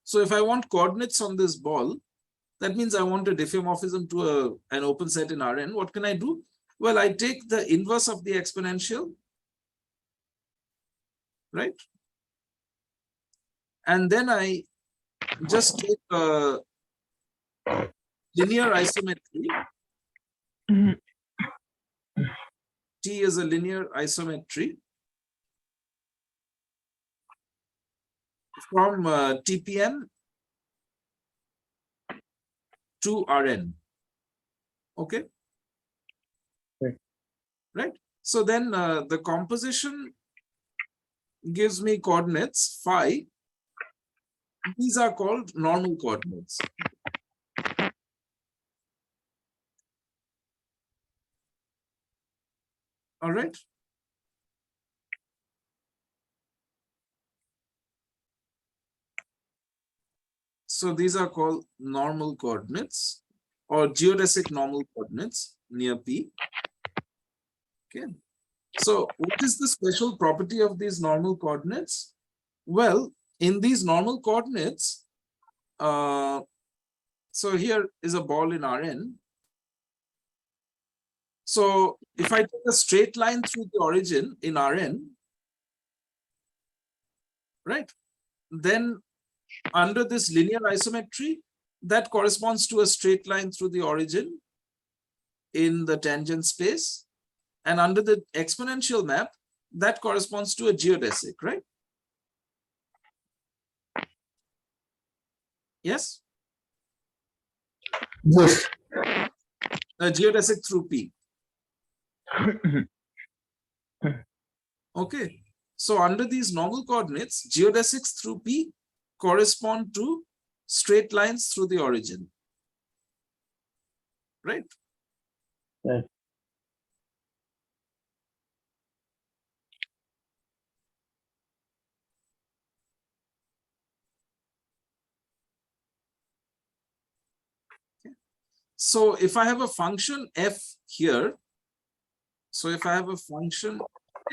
So if I want coordinates on this ball, that means I want a diffeomorphism to an open set in Rn. What can I do? Well, I take the inverse of the exponential, right? And then I just take a linear isometry. T is a linear isometry from TPN to Rn. Okay. Right. So then the composition gives me coordinates phi. These are called normal coordinates. All right. So these are called normal coordinates or geodesic normal coordinates near P. Okay. So what is the special property of these normal coordinates? Well, in these normal coordinates, so here is a ball in Rn. So if I take a straight line through the origin in Rn, right, then under this linear isometry, that corresponds to a straight line through the origin in the tangent space. And under the exponential map, that corresponds to a geodesic, right? Yes? Yes. A geodesic through P. Okay. So under these normal coordinates, geodesics through P correspond to straight lines through the origin. Right? Right. So if I have a function f here, so if I have a function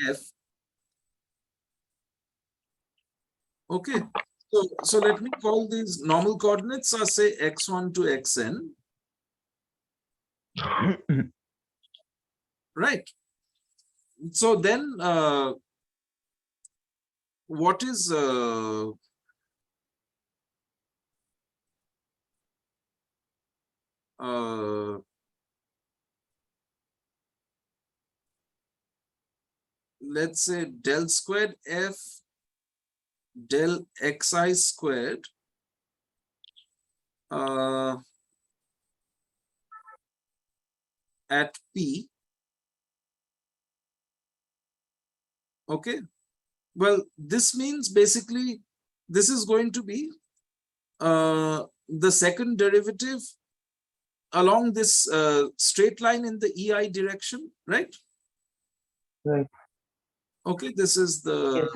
f, okay, so let me call these normal coordinates are say x1 to xn, right? So then what is let's say del squared f del xi squared at P. Okay. Well, this means basically this is going to be the second derivative along this straight line in the EI direction, right? Right. Okay, this is the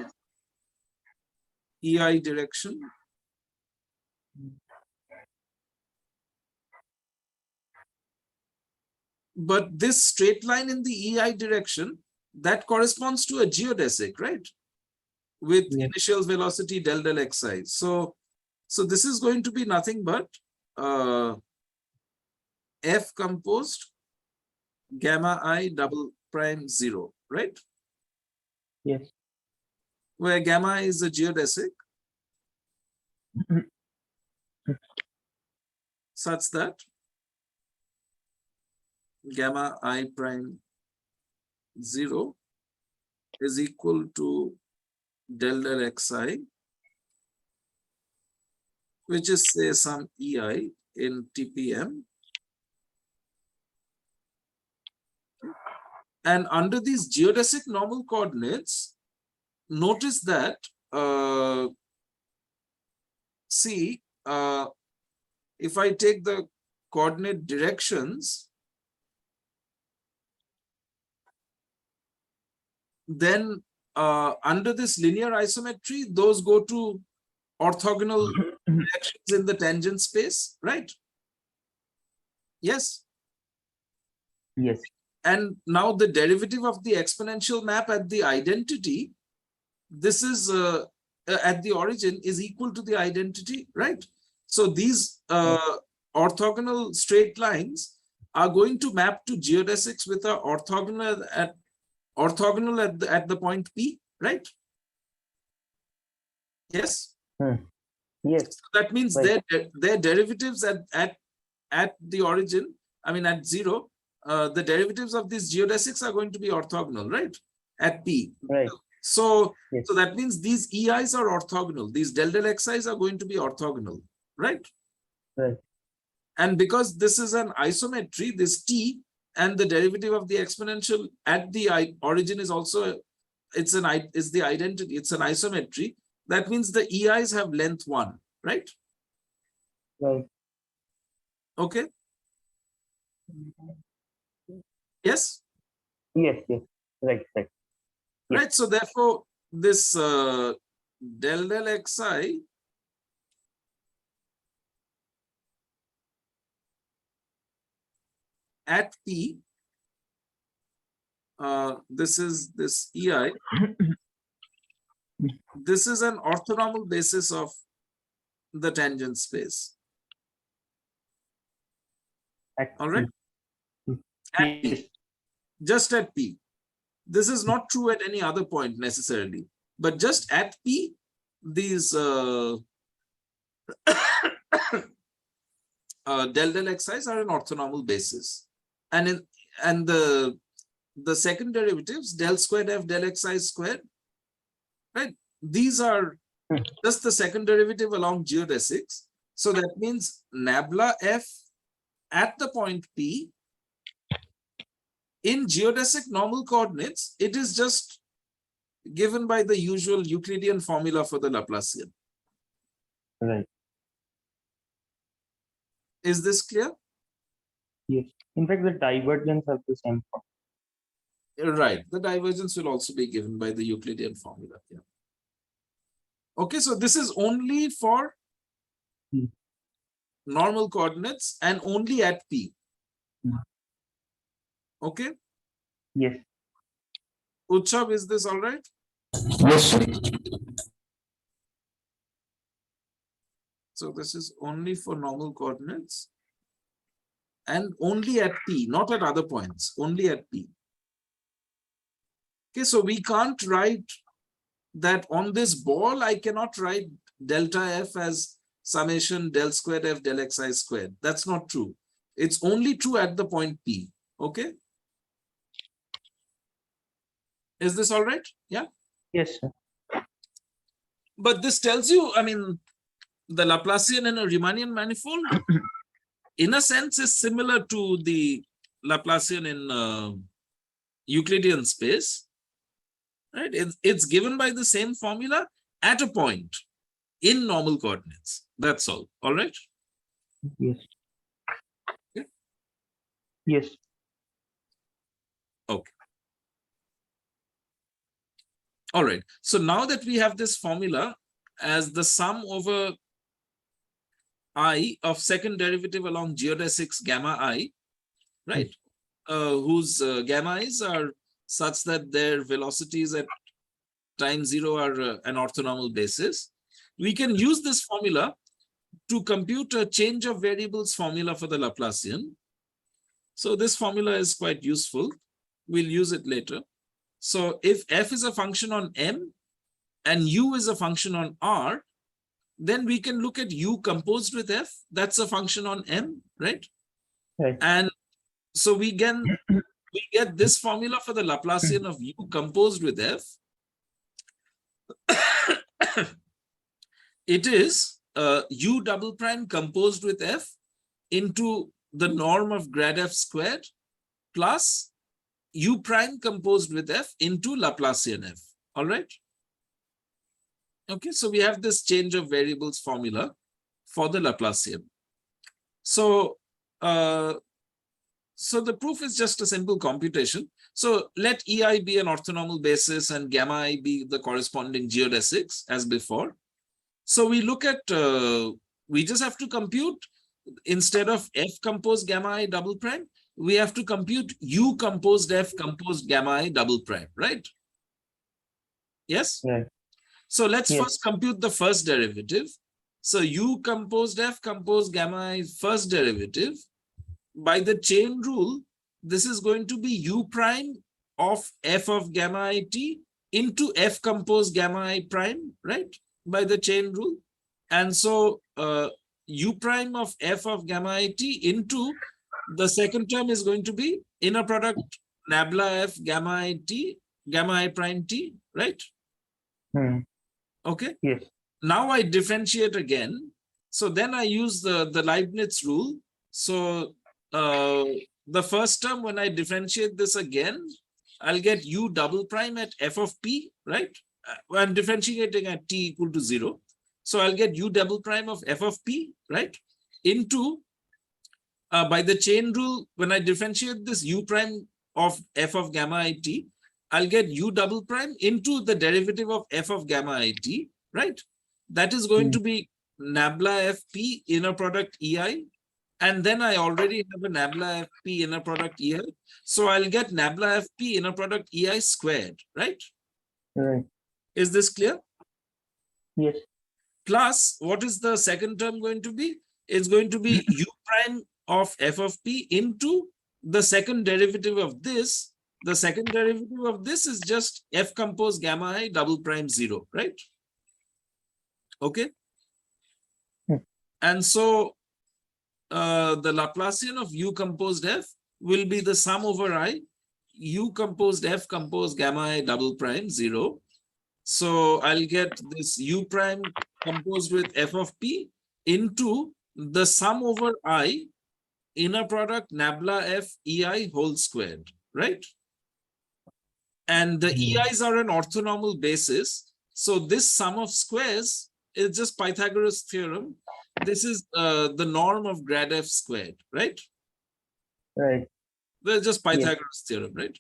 EI direction. But this straight line in the EI direction, that corresponds to a geodesic, right? With initial velocity del del xi. So this is going to be nothing but f composed gamma I double prime 0, right? Yes. Where gamma is a geodesic such that gamma I prime 0 is equal to del del xi, which is say some EI in TPM. And under these geodesic normal coordinates, notice that, see, if I take the coordinate directions, then under this linear isometry, those go to orthogonal directions in the tangent space, right? Yes. Yes. And now the derivative of the exponential map at the identity, this is at the origin is equal to the identity, right? So these orthogonal straight lines are going to map to geodesics with a orthogonal at the point P, right? Yes. Yes. So that means Right. their derivatives at the origin, I mean at 0, the derivatives of these geodesics are going to be orthogonal, right? At P. Right. So Yes. so that means these EIs are orthogonal. These del del xi's are going to be orthogonal, right? Right. And because this is an isometry, this T and the derivative of the exponential at the origin is also, it's the identity, it's an isometry. That means the EIs have length 1, right? Right. Okay. Yes? Yes. Yes. Right. Right. Yes. Right. So therefore, this del del xi at P, this is this EI. This is an orthonormal basis of the tangent space. All right. At P, Yes. just at P. This is not true at any other point necessarily, but just at P, these del del xi's are an orthonormal basis, and the second derivatives del squared f del xi squared, right? These are just the second derivative along geodesics. So that means nabla f at the point P in geodesic normal coordinates, it is just given by the usual Euclidean formula for the Laplacian. Right. Is this clear? Yes. In fact, the divergence have the same form. Right. The divergence will also be given by the Euclidean formula. Yeah. Okay, so this is only for normal coordinates and only at P. Okay. Yes. Utsav, is this all right? Yes, sir. So this is only for normal coordinates and only at P, not at other points, only at P. Okay, so we can't write that on this ball, I cannot write delta F as summation del squared F del xi squared. That's not true. It's only true at the point P. Okay. Is this all right? Yeah. Yes, sir. But this tells you, I mean, the Laplacian in a Riemannian manifold, in a sense, is similar to the Laplacian in Euclidean space. Right? It's given by the same formula at a point in normal coordinates. That's all. All right. Yes. Okay. Yes. Okay. All right. So now that we have this formula as the sum over I of second derivative along geodesics gamma I, right? Whose gamma i's are such that their velocities at time zero are an orthonormal basis. We can use this formula to compute a change of variables formula for the Laplacian. So this formula is quite useful. We'll use it later. So if f is a function on M and u is a function on R, then we can look at u composed with f. That's a function on M, right? Right. And so we get this formula for the Laplacian of u composed with f. It is u double prime composed with f into the norm of grad f squared plus u prime composed with f into Laplacian f. All right. Okay, so we have this change of variables formula for the Laplacian. So, so the proof is just a simple computation. So let EI be an orthonormal basis and gamma I be the corresponding geodesics as before. So we look at, we just have to compute, instead of F composed gamma I double prime, we have to compute U composed F composed gamma I double prime, right? Yes? Right. So let's Yes. first compute the first derivative. So U composed F composed gamma I first derivative. By the chain rule, this is going to be U prime of F of gamma I t into F composed gamma I prime, right? By the chain rule. And so U prime of F of gamma I t into the second term is going to be inner product nabla F gamma I t, gamma I prime t, right? Okay. Yes. Now I differentiate again. So then I use the Leibniz rule. So the first term, when I differentiate this again, I'll get U double prime at F of P, right? I'm differentiating at t equal to 0. So I'll get U double prime of F of P, right? Into, by the chain rule, when I differentiate this U prime of F of gamma I t, I'll get U double prime into the derivative of F of gamma I t, right? That is going to be nabla FP inner product EI And then I already have a nabla fp inner product EI. So I'll get nabla fp inner product EI squared, right? Right. Is this clear? Yes. Plus, what is the second term going to be? It's going to be u prime of f of p into the second derivative of this. The second derivative of this is just f compose gamma I double prime 0, right? Okay. Hmm. And so the Laplacian of u composed f will be the sum over I, u composed f composed gamma I double prime 0. So I'll get this u prime composed with f of p into the sum over I inner product nabla f EI whole squared, right? And the EIs are an orthonormal basis. So this sum of squares is just Pythagoras theorem. This is the norm of grad f squared, right? Right. That's just Pythagoras theorem, right?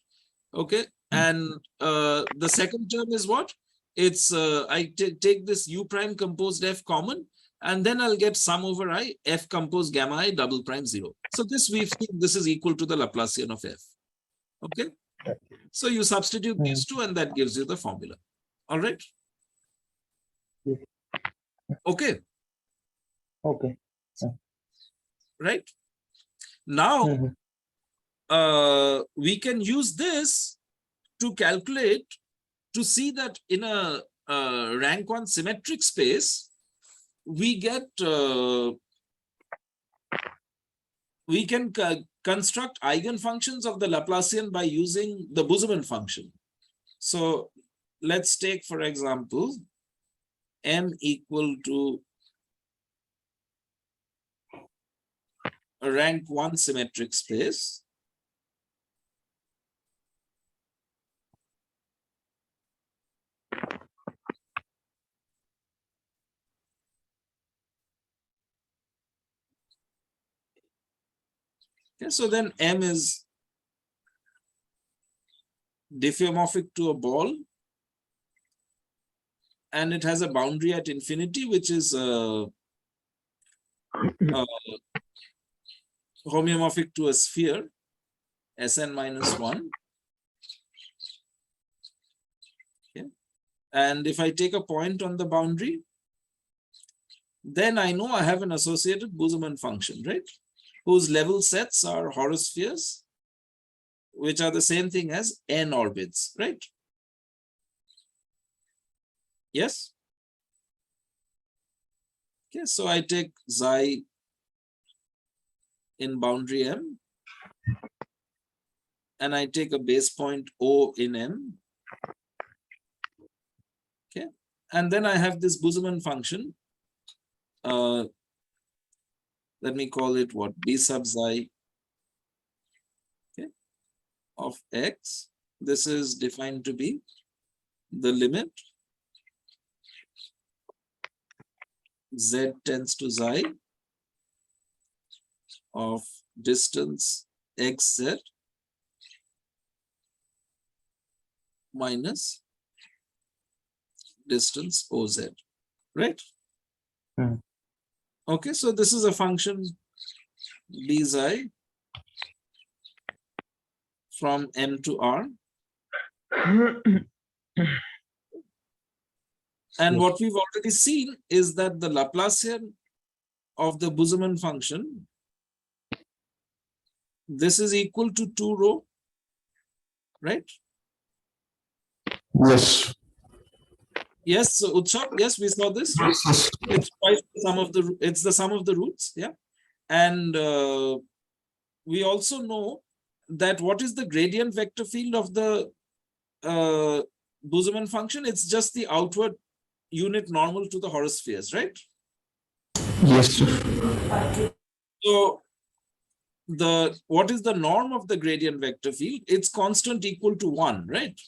Okay. And the second term is what? It's I take this u prime composed f common, and then I'll get sum over I f composed gamma I double prime 0. So this we've seen this is equal to the Laplacian of f. Okay. So you substitute these two, and that gives you the formula. All right. Yes. Okay. Okay. Right. Now, Mhm. we can use this to calculate, to see that in a rank 1 symmetric space, we get we can construct eigenfunctions of the Laplacian by using the Boozerman function. So let's take, for example, m equal to a rank 1 symmetric space. Okay, so then M is diffeomorphic to a ball, and it has a boundary at infinity, which is homeomorphic to a sphere, Sn minus 1. Okay. And if I take a point on the boundary, then I know I have an associated Boozerman function, right? Whose level sets are horospheres, which are the same thing as n orbits, right? Yes? Okay, so I take xi in boundary M, and I take a base point O in M. Okay, and then I have this Boozerman function. Let me call it what? B sub xi, okay, of x. This is defined to be the limit z tends to xi of distance xz minus distance oz, right? Hmm. Okay, so this is a function b xi from M to R. And Yes. what we've already seen is that the Laplacian of the Boozerman function, this is equal to 2 rho, right? Yes. Yes, so Utsav, yes, we saw this, right? Yes. It's twice the sum of the, it's the sum of the roots, yeah. And we also know that what is the gradient vector field of the Boozerman function? It's just the outward unit normal to the horospheres, right? Yes, sir. So what is the norm of the gradient vector field? It's constant equal to 1, right?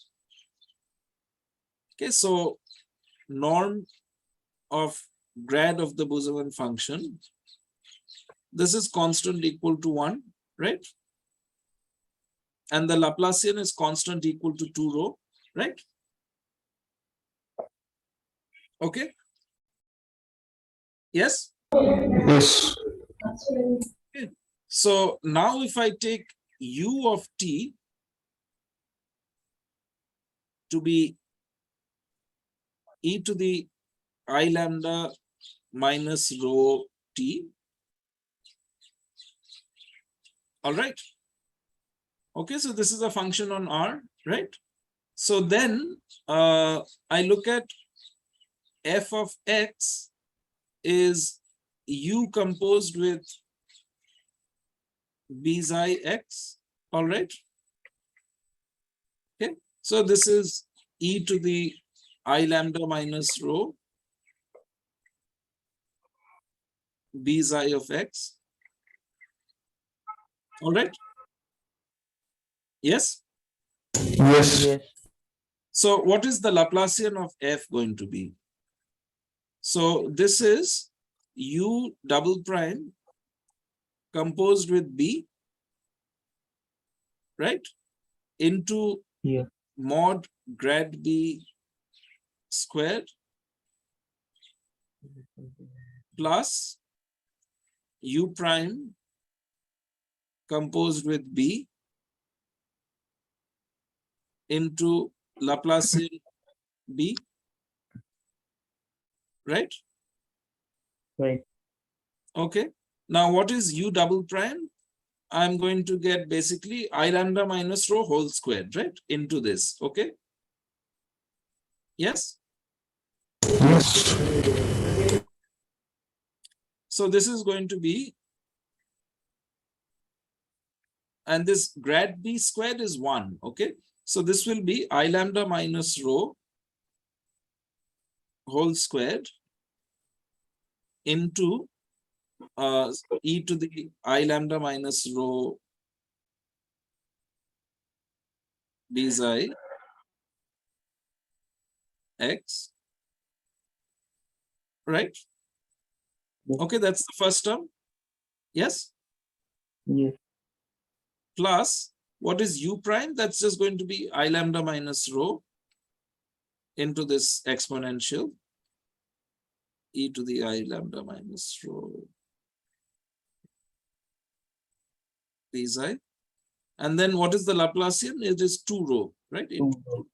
Okay, so norm of grad of the Boozerman function, this is constant equal to 1, right? And the Laplacian is constant equal to 2 rho, right? Okay. Yes? Yes. Okay. So now if I take u of t to be e to the I lambda minus rho t. All right. Okay, so this is a function on R, right? So then I look at f of x is u composed with b psi x. All right. Okay, so this is e to the I lambda minus rho b psi of x. All right. Yes. Yes. Yes. So what is the Laplacian of f going to be? So this is u double prime composed with b, right, into Yeah. mod grad b squared plus u prime composed with b into Laplacian b, right? Right. Okay. Now what is u double prime? I'm going to get basically I lambda minus rho whole squared, right, into this. Okay. Yes. Yes. So this is going to be, and this grad b squared is 1. Okay. So this will be I lambda minus rho whole squared into e to the I lambda minus rho b psi x, right? Yes. Okay, that's the first term. Yes. Yes. Plus, what is u prime? That's just going to be I lambda minus rho into this exponential e to the I lambda minus rho b psi. And then what is the Laplacian? It is 2 rho, right? Into 2.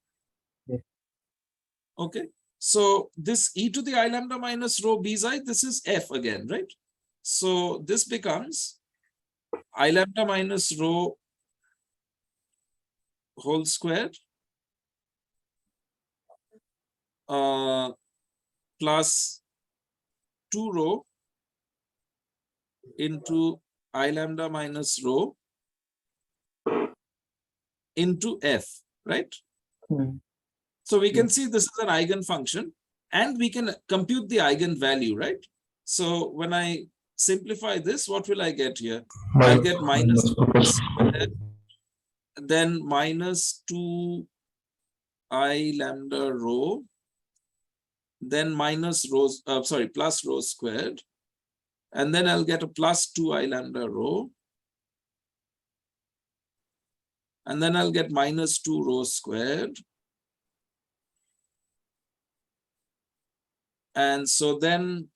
Yes. Okay. So this e to the I lambda minus rho b psi, this is f again, right? So this becomes I lambda minus rho whole squared plus 2 rho into I lambda minus rho into f, right? Hmm. So we can see this is an eigenfunction and we can compute the eigenvalue, right? So when I simplify this, what will I get here? I'll get minus squared, then minus 2 I lambda rho, then minus rho, plus rho squared, and then I'll get a plus 2 I lambda rho, and then I'll get minus 2 rho squared. And so then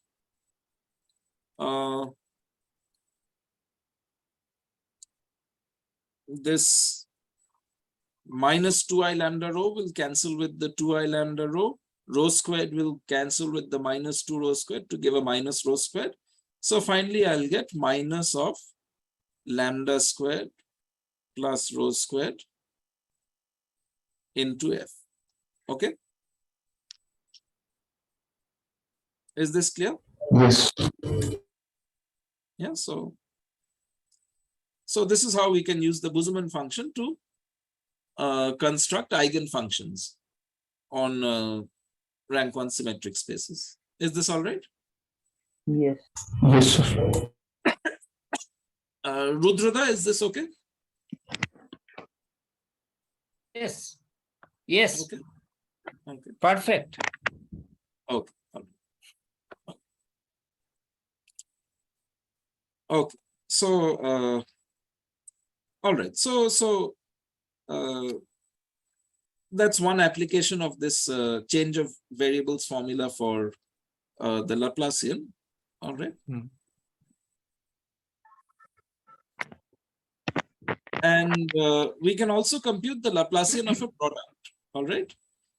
this minus 2 I lambda rho will cancel with the 2 I lambda rho. Rho squared will cancel with the minus 2 rho squared to give a minus rho squared. So finally, I'll get minus of lambda squared plus rho squared into f. Okay. Is this clear? Yes. Yeah. So this is how we can use the Boozerman function to construct eigenfunctions on rank 1 symmetric spaces. Is this all right? Yes. Yes, sir. Rudrada, is this okay? Yes. Yes. Okay. Okay. Perfect. Okay. Okay. So all right. So that's one application of this change of variables formula for the Laplacian. All right. And we can also compute the Laplacian of a product. All right.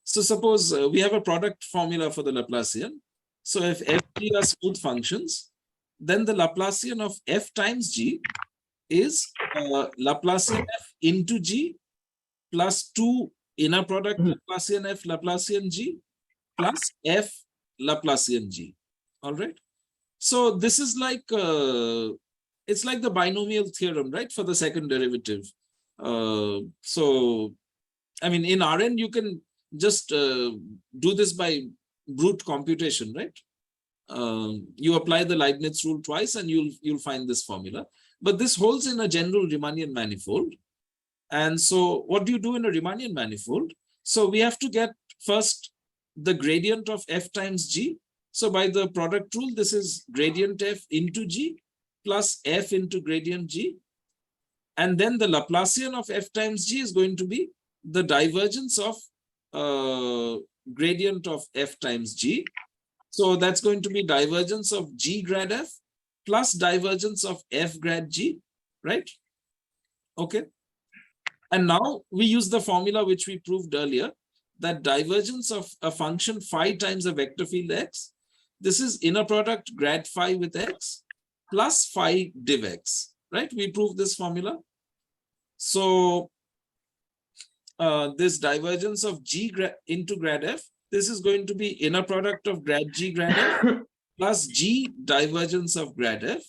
So suppose we have a product formula for the Laplacian. So if f, g are smooth functions, then the Laplacian of f times g is Laplacian f into g plus 2 inner product Laplacian f Laplacian g plus f Laplacian g. All right. So this is like it's like the binomial theorem, right, for the second derivative. So I mean, in Rn you can just do this by brute computation, right? You apply the Leibniz rule twice and you'll find this formula. But this holds in a general Riemannian manifold. And so what do you do in a Riemannian manifold? So we have to get first the gradient of f times g. So by the product rule, this is gradient f into g plus f into gradient g. And then the Laplacian of f times g is going to be the divergence of gradient of f times g. So that's going to be divergence of g grad f plus divergence of f grad g, right? Okay. And now we use the formula which we proved earlier, that divergence of a function phi times a vector field x. This is inner product grad phi with x plus phi div x, right? We proved this formula. So this divergence of g into grad f, this is going to be inner product of grad g grad f plus g divergence of grad f.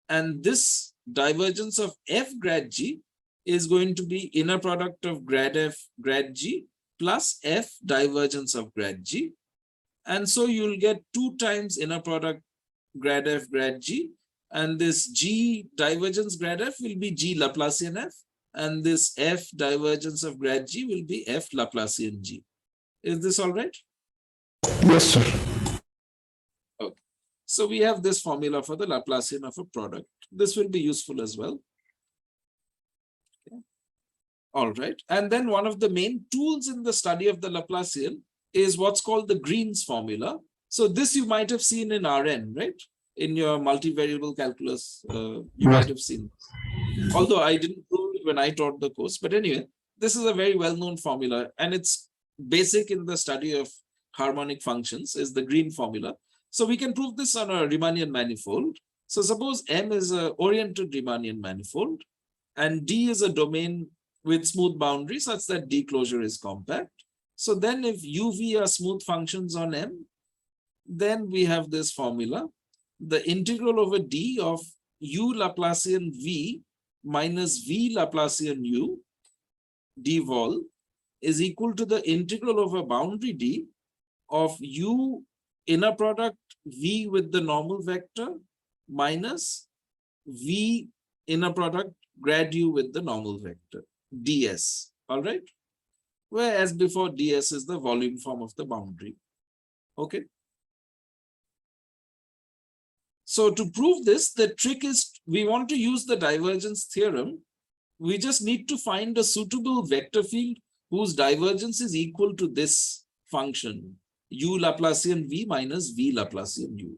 And this divergence of f grad g is going to be inner product of grad f grad g plus f divergence of grad g. And so you'll get 2 times inner product grad f grad g. And this g divergence grad f will be g Laplacian f. And this f divergence of grad g will be f Laplacian g. Is this all right? Yes, sir. Okay. So we have this formula for the Laplacian of a product. This will be useful as well. Okay. All right. And then one of the main tools in the study of the Laplacian is what's called the Green's formula. So this you might have seen in Rn, right? In your multivariable calculus, you might have seen this. Although I didn't prove it when I taught the course. But anyway, this is a very well-known formula, and it's basic in the study of harmonic functions, is the Green formula. So we can prove this on a Riemannian manifold. So suppose M is an oriented Riemannian manifold, and D is a domain with smooth boundaries such that D closure is compact. So then if UV are smooth functions on M, then we have this formula. The integral over D of U Laplacian V minus V Laplacian U, d vol, is equal to the integral over boundary D of U inner product V with the normal vector minus V inner product grad U with the normal vector, ds. All right. Whereas before, ds is the volume form of the boundary. Okay. So to prove this, the trick is we want to use the divergence theorem. We just need to find a suitable vector field whose divergence is equal to this function, U Laplacian V minus V Laplacian U.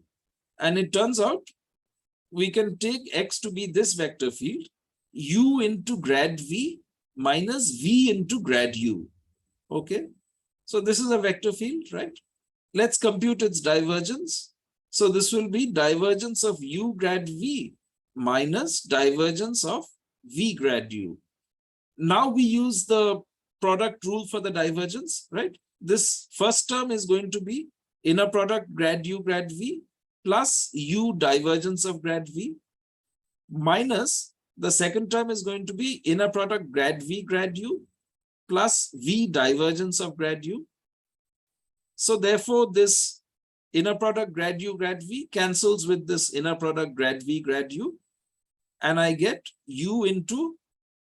And it turns out we can take X to be this vector field, U into grad V minus V into grad U. Okay. So this is a vector field, right? Let's compute its divergence. So this will be divergence of U grad V minus divergence of V grad U. Now we use the product rule for the divergence, right? This first term is going to be inner product grad U grad V plus U divergence of grad V minus the second term is going to be inner product grad V grad U plus V divergence of grad U. So therefore this inner product grad U grad V cancels with this inner product grad V grad U, and I get U into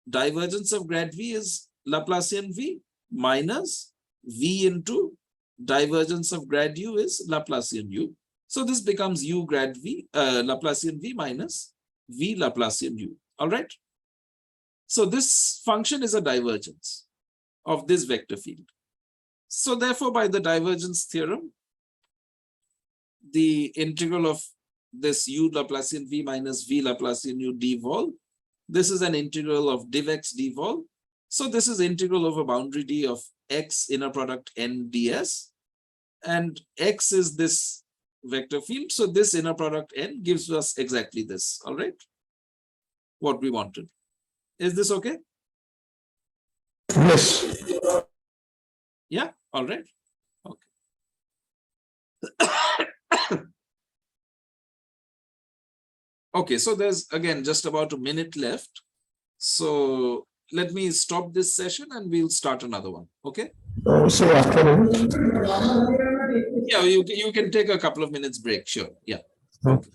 divergence of grad V is Laplacian V minus V into divergence of grad U is Laplacian U. So this becomes U grad V, Laplacian V minus V Laplacian U. All right. So this function is a divergence of this vector field. So therefore, by the divergence theorem, the integral of this U Laplacian V minus V Laplacian U d vol This is an integral of div x dvol. So this is integral over boundary D of x inner product n ds. And x is this vector field. So this inner product n gives us exactly this. All right. What we wanted. Is this okay? Yes. Yeah. All right. Okay. Okay. So there's again just about a minute left. So let me stop this session and we'll start another one. Okay. So after that, Yeah, you can take a couple of minutes break. Sure. Yeah. okay.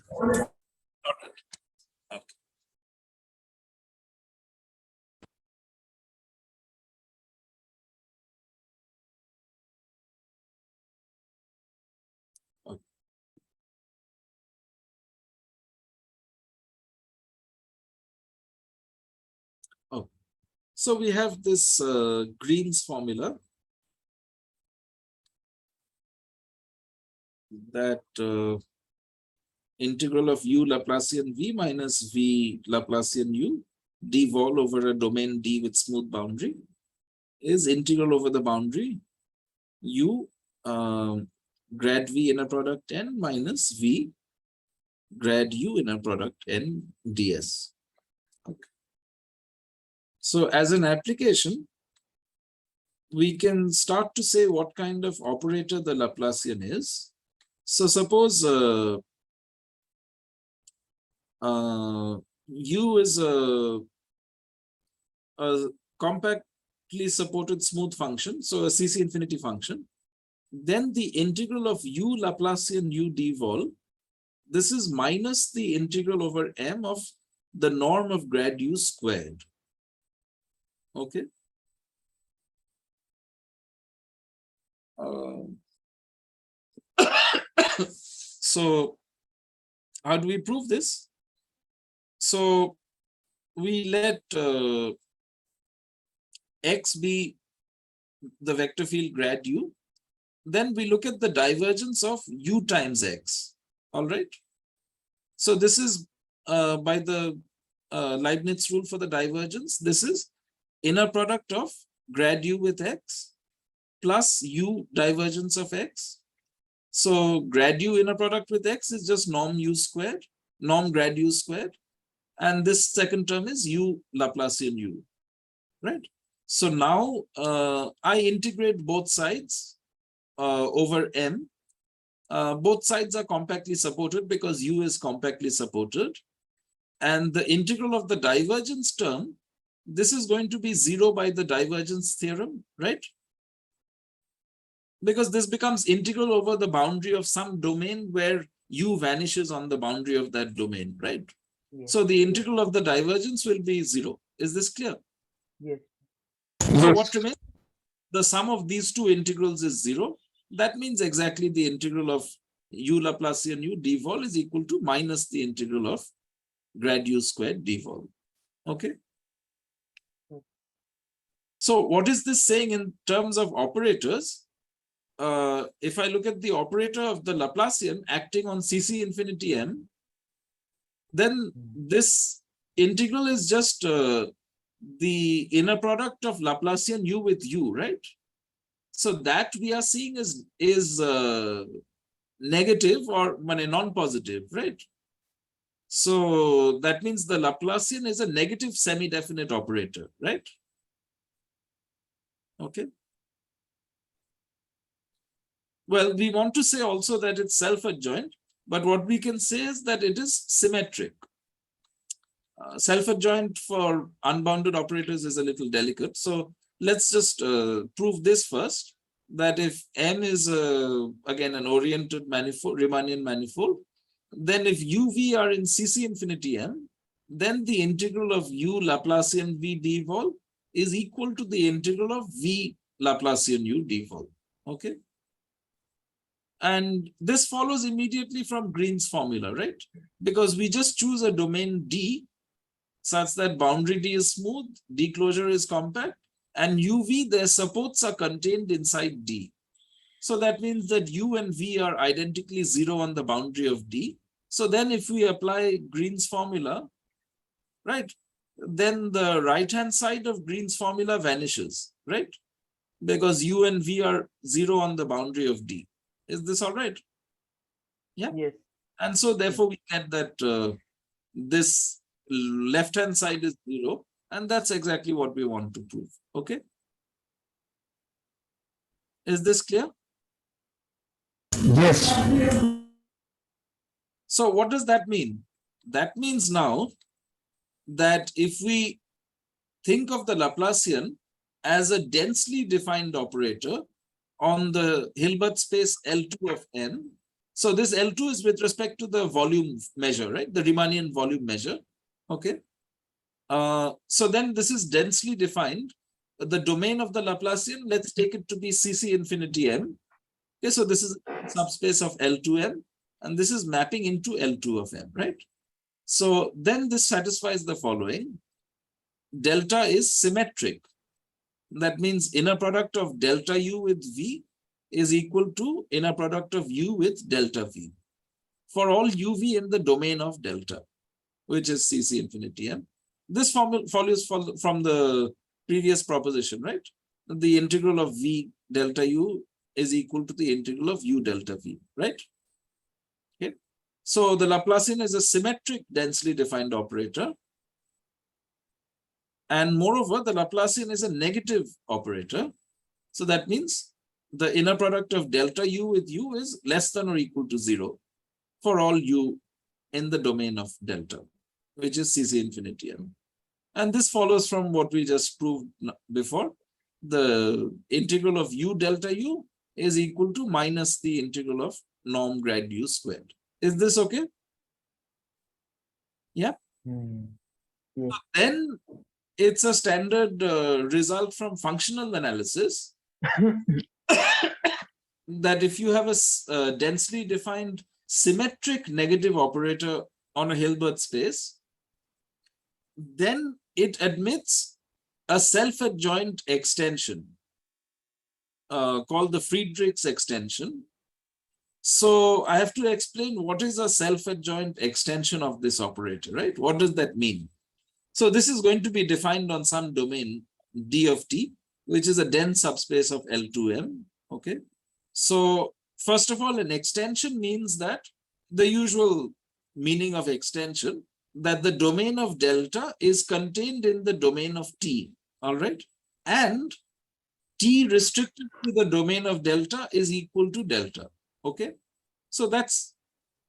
Okay. Oh, so we have this Green's formula that integral of u Laplacian v minus v Laplacian u dvol over a domain D with smooth boundary is integral over the boundary u grad v inner product n minus v grad u inner product n ds. Okay. So as an application, we can start to say what kind of operator the Laplacian is. So suppose u is a compactly supported smooth function, so a CC infinity function. Then the integral of u Laplacian u dvol, this is minus the integral over m of the norm of grad u squared. Okay. So how do we prove this? So we let x be the vector field grad u. Then we look at the divergence of u times x. All right. So this is by the Leibniz rule for the divergence. This is inner product of grad u with x plus u divergence of x. So grad u inner product with x is just norm u squared, norm grad u squared. And this second term is u Laplacian u, right? So now I integrate both sides over m. Both sides are compactly supported because u is compactly supported. And the integral of the divergence term, this is going to be 0 by the divergence theorem, right? Because this becomes integral over the boundary of some domain where u vanishes on the boundary of that domain, right? Yes. So the integral of the divergence will be 0. Is this clear? Yes. So what remains? The sum of these two integrals is 0. That means exactly the integral of u Laplacian u dvol is equal to minus the integral of grad u squared dvol. Okay. So what is this saying in terms of operators? If I look at the operator of the Laplacian acting on CC infinity m, then this integral is just the inner product of Laplacian u with u, right? So that we are seeing is negative or non-positive, right? So that means the Laplacian is a negative semi-definite operator, right? Okay. Well, we want to say also that it's self-adjoint, but what we can say is that it is symmetric. Self-adjoint for unbounded operators is a little delicate. So let's just prove this first, that if M is, again, an oriented manifold, Riemannian manifold, then if UV are in CC infinity M, then the integral of U Laplacian V dvol is equal to the integral of V Laplacian U dvol. Okay. And this follows immediately from Green's formula, right? Because we just choose a domain D such that boundary D is smooth, D closure is compact, and UV, their supports are contained inside D. So that means that U and V are identically 0 on the boundary of D. So then if we apply Green's formula, right, then the right-hand side of Green's formula vanishes, right? Because u and v are 0 on the boundary of D. Is this all right? Yes. And so therefore we get that this left-hand side is 0, and that's exactly what we want to prove. Okay. Is this clear? Yes. So what does that mean? That means now that if we think of the Laplacian as a densely defined operator on the Hilbert space L2 of n. So this L2 is with respect to the volume measure, right? The Riemannian volume measure. Okay. So then this is densely defined. The domain of the Laplacian, let's take it to be CC infinity m. Okay, so this is subspace of L2m, and this is mapping into L2 of m, right? So then this satisfies the following. Delta is symmetric. That means inner product of delta u with v is equal to inner product of u with delta v for all uv in the domain of delta, which is CC infinity m. This formula follows from the previous proposition, right? The integral of v delta u is equal to the integral of u delta v, right? Okay. So the Laplacian is a symmetric densely defined operator. And moreover, the Laplacian is a negative operator. So that means the inner product of delta u with u is less than or equal to 0 for all u in the domain of delta, which is CC infinity m. And this follows from what we just proved before. The integral of u delta u is equal to minus the integral of norm grad u squared. Is this okay? Yeah. Yes. Then it's a standard result from functional analysis that if you have a densely defined symmetric negative operator on a Hilbert space, then it admits a self-adjoint extension called the Friedrichs extension. So I have to explain what is a self-adjoint extension of this operator, right? What does that mean? So this is going to be defined on some domain D of T, which is a dense subspace of L2M. Okay. So first of all, an extension means that the usual meaning of extension, that the domain of delta is contained in the domain of T. All right. And T restricted to the domain of delta is equal to delta. Okay. So that's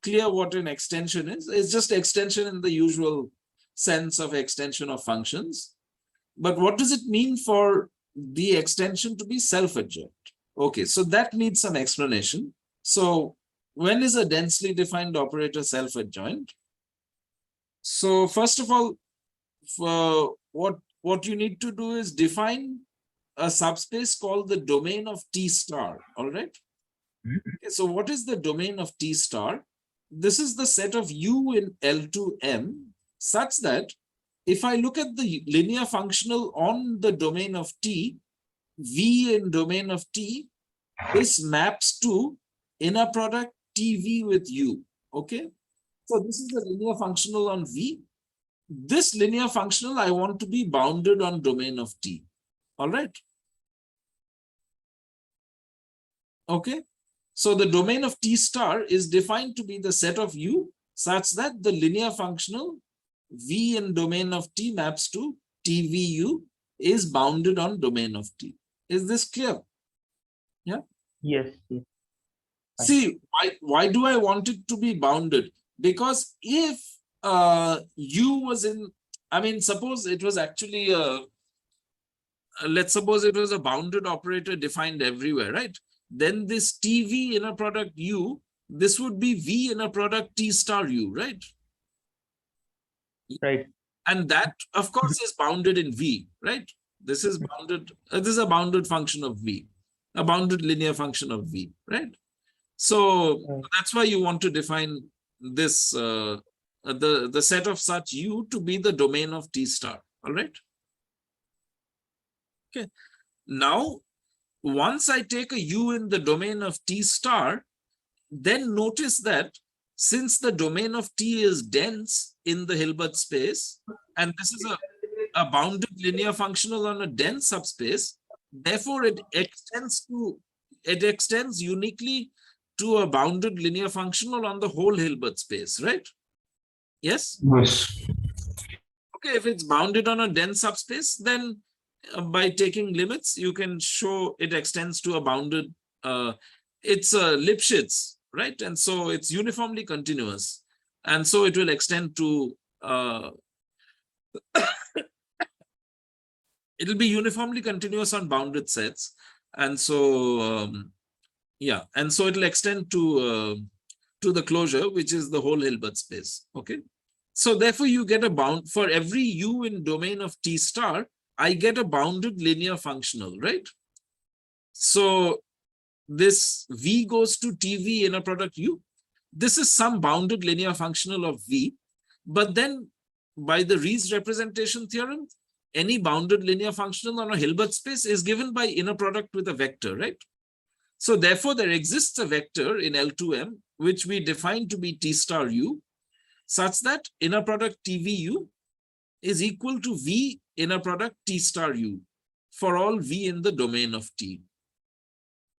clear what an extension is. It's just extension in the usual sense of extension of functions. But what does it mean for the extension to be self-adjoint? Okay, so that needs some explanation. So when is a densely defined operator self-adjoint? So first of all, what you need to do is define a subspace called the domain of T star, all right? Okay, so what is the domain of T star? This is the set of U in L2M such that if I look at the linear functional on the domain of T, V in domain of T, this maps to inner product TV with U, okay? So this is the linear functional on V. This linear functional I want to be bounded on domain of T, all right? Okay, so the domain of T star is defined to be the set of U such that the linear functional V in domain of T maps to TVU is bounded on domain of T. Is this clear? Yeah. Yes. Yes. See, why do I want it to be bounded? Because if U was in, I mean, suppose it was actually let's suppose it was a bounded operator defined everywhere, right? Then this TV inner product U, this would be V inner product T star U, right? Right. And that, of course, is bounded in V, right? This is bounded, this is a bounded function of V, a bounded linear function of V, right? So that's why you want to define this, the set of such U to be the domain of T star, all right? Okay. Now, once I take a U in the domain of T star, then notice that since the domain of T is dense in the Hilbert space, and this is a a bounded linear functional on a dense subspace. Therefore, it extends uniquely to a bounded linear functional on the whole Hilbert space, right? Yes? Yes. Okay, if it's bounded on a dense subspace, then by taking limits, you can show it extends to a bounded, it's a Lipschitz, right? And so it's uniformly continuous. And so it will extend to, it'll be uniformly continuous on bounded sets. And so, yeah, and so it'll extend to the closure, which is the whole Hilbert space, okay? So therefore you get a bound, for every U in domain of T star, I get a bounded linear functional, right? So this V goes to TV inner product U. This is some bounded linear functional of V, but then by the Riesz representation theorem, any bounded linear functional on a Hilbert space is given by inner product with a vector, right? So therefore there exists a vector in L2M, which we define to be T star U, such that inner product TVU is equal to V inner product T star U for all V in the domain of T.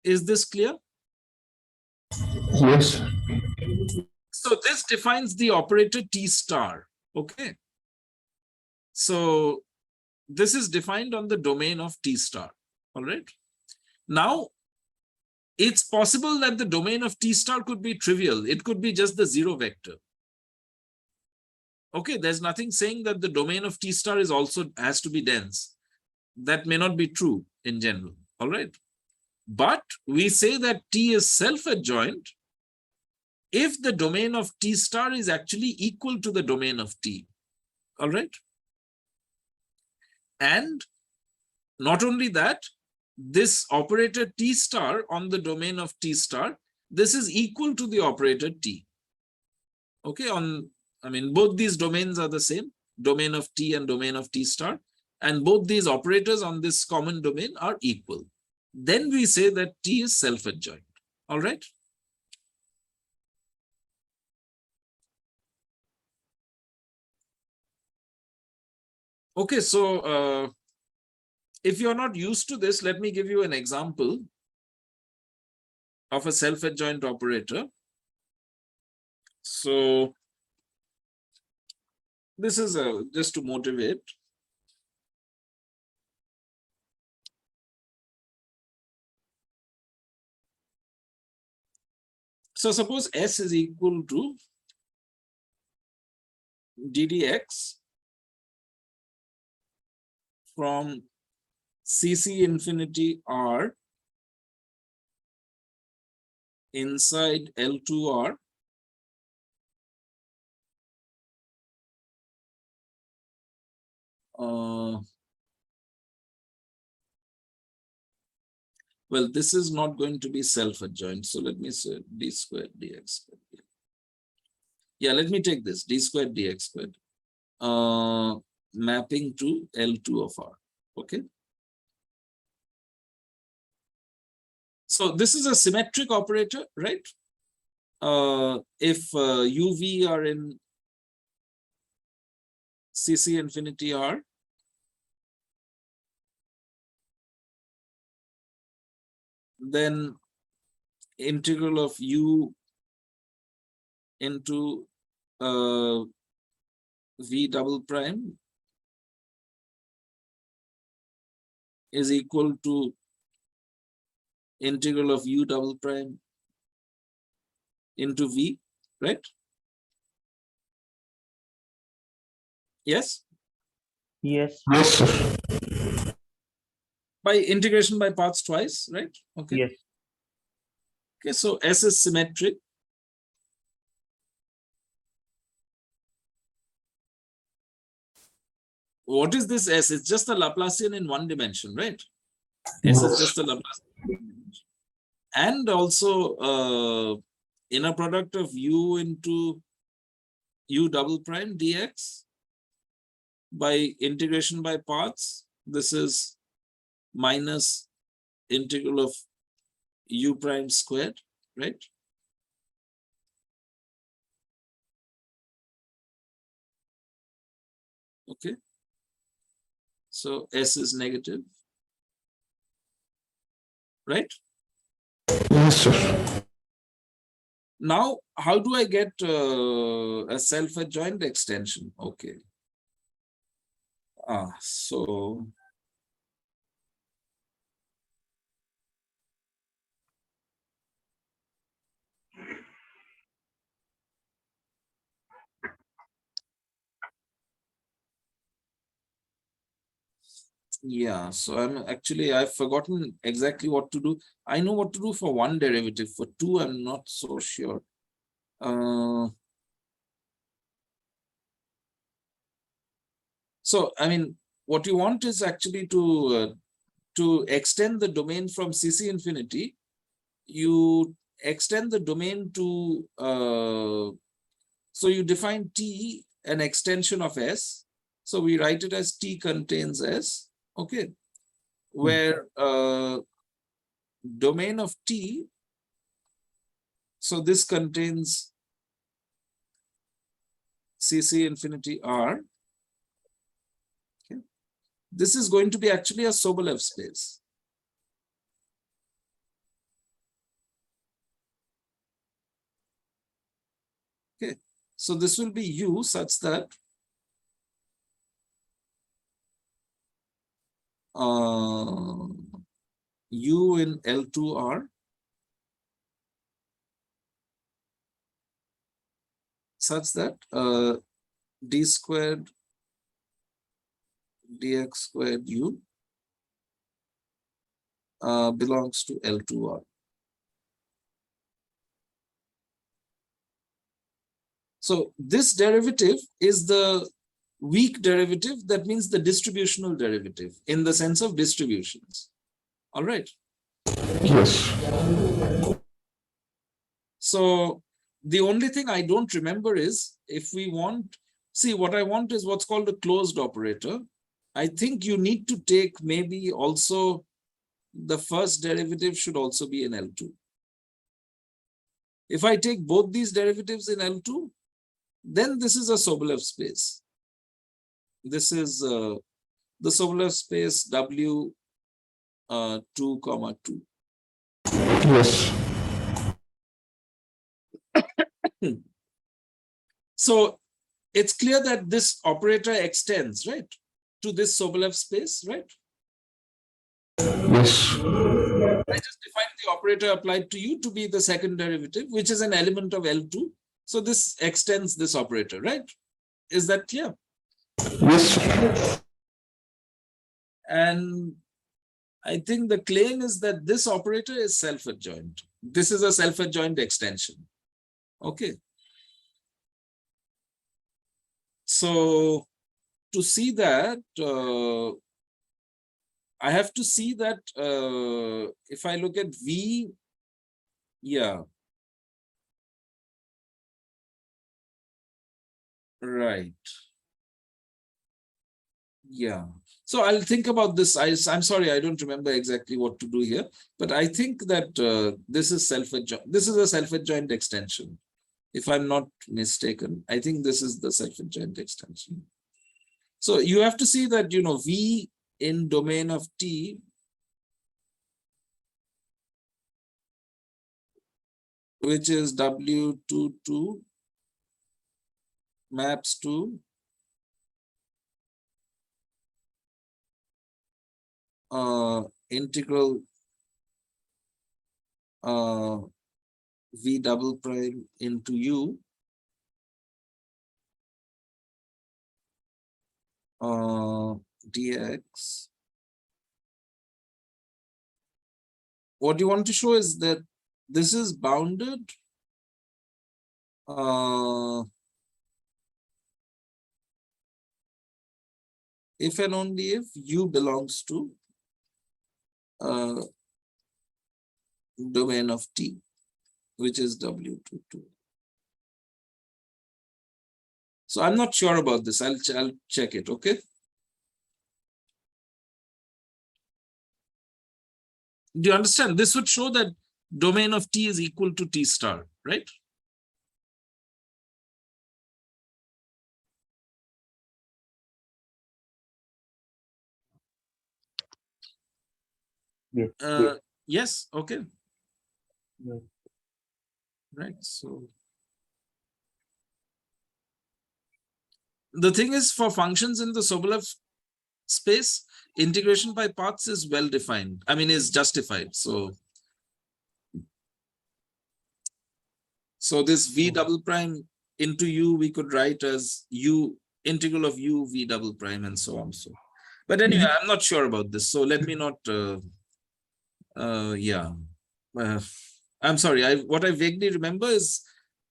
Is this clear? Yes. So this defines the operator T star, okay? So this is defined on the domain of T star, all right? Now, it's possible that the domain of T star could be trivial. It could be just the zero vector. Okay, there's nothing saying that the domain of T star is also has to be dense. That may not be true in general, all right? But we say that T is self-adjoint if the domain of T star is actually equal to the domain of T, all right? And not only that, this operator T star on the domain of T star, this is equal to the operator T. Okay, I mean, both these domains are the same, domain of T and domain of T star, and both these operators on this common domain are equal. Then we say that T is self-adjoint, all right? Okay, so if you're not used to this, let me give you an example of a self-adjoint operator. So this is just to motivate. So suppose S is equal to ddx from CC infinity R inside L2R well, this is not going to be self-adjoint. So let me say d squared dx squared. Yeah, let me take this d squared dx squared mapping to L2 of R. Okay. So this is a symmetric operator, right? If UV are in CC infinity R, then integral of U into V double prime is equal to integral of U double prime into V, right? Yes? Yes. Yes, sir. By integration by parts twice, right? Okay. Yes. Okay, so S is symmetric. What is this S? It's just a Laplacian in one dimension, right? S is just a Laplacian. And also inner product of U into U double prime dx by integration by parts. This is minus integral of U prime squared, right? Okay. So S is negative, right? Yes, sir. Now, how do I get a self-adjoint extension? Okay. So yeah, so I've forgotten exactly what to do. I know what to do for one derivative. For two, I'm not so sure. So, I mean, what you want is actually to extend the domain from CC infinity. You extend the domain to, so you define T an extension of S. So we write it as T contains S, okay, where domain of T, so this contains CC infinity R. Okay. This is going to be actually a Sobolev space. Okay, so this will be U such that U in L2R such that d squared dx squared U belongs to L2R. So this derivative is the weak derivative. That means the distributional derivative in the sense of distributions. All right. Yes. So the only thing I don't remember is if we want, see what I want is what's called a closed operator. I think you need to take maybe also the first derivative should also be in L2. If I take both these derivatives in L2, then this is a Sobolev space. This is the Sobolev space W 2, 2. Yes. So it's clear that this operator extends, right, to this Sobolev space, right? Yes. I just defined the operator applied to U to be the second derivative, which is an element of L2. So this extends this operator, right? Is that clear? Yes. And I think the claim is that this operator is self-adjoint. This is a self-adjoint extension. Okay. So to see that, I have to see that if I look at V, yeah. Right. Yeah. So I'll think about this. I'm sorry, I don't remember exactly what to do here, but I think that this is self-adjoint. This is a self-adjoint extension. If I'm not mistaken, I think this is the self-adjoint extension. So you have to see that, you know, V in domain of T which is W22 maps to integral V double prime into U dx. What you want to show is that this is bounded if and only if U belongs to domain of T, which is W22. So I'm not sure about this. I'll check it. Okay. Do you understand? This would show that domain of T is equal to T star, right? Yes. Yes, okay, Yes. right. So the thing is, for functions in the Sobolev space, integration by paths is well defined. I mean, is justified. So this v double prime into u we could write as u integral of u v double prime and so on. So, but anyway, I'm not sure about this. So let me not. Yeah, I'm sorry. What I vaguely remember is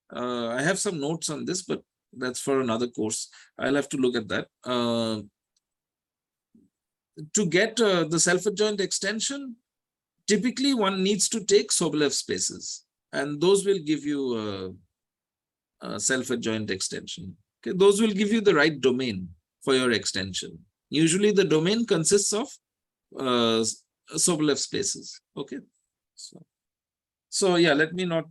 I have some notes on this, but that's for another course. I'll have to look at that. To get the self-adjoint extension, typically one needs to take Sobolev spaces, and those will give you a self-adjoint extension. Okay, those will give you the right domain for your extension. Usually the domain consists of Sobolev spaces. Okay, so yeah, let me not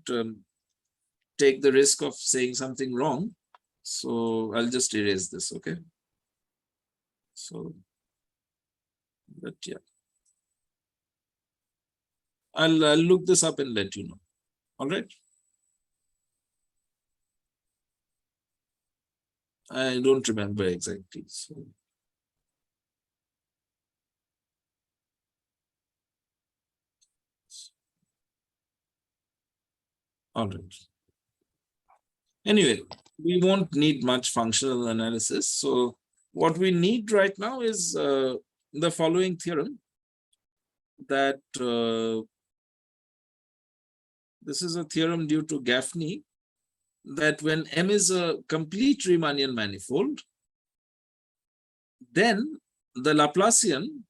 take the risk of saying something wrong. So I'll just erase this. Okay, so but yeah, I'll look this up and let you know. All right. I don't remember exactly. So all right. Anyway, we won't need much functional analysis. So what we need right now is the following theorem, that this is a theorem due to Gaffney, that when M is a complete Riemannian manifold, then the Laplacian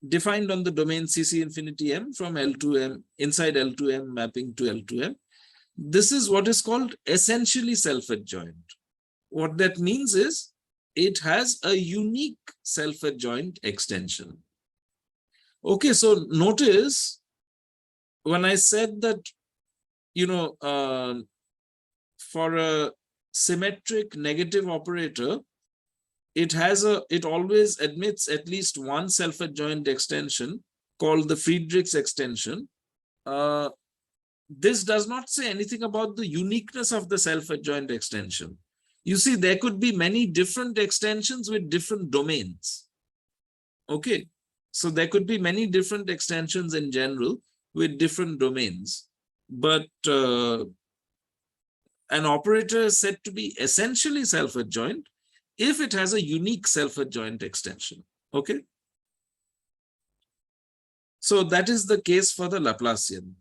defined on the domain CC infinity M from L to M, inside L to M mapping to L to M, this is what is called essentially self-adjoint. What that means is it has a unique self-adjoint extension. Okay, so notice when I said that, for a symmetric negative operator, it always admits at least one self-adjoint extension called the Friedrichs extension. This does not say anything about the uniqueness of the self-adjoint extension. You see, there could be many different extensions with different domains. Okay, so there could be many different extensions in general with different domains, but an operator is said to be essentially self-adjoint if it has a unique self-adjoint extension. Okay, so that is the case for the Laplacian.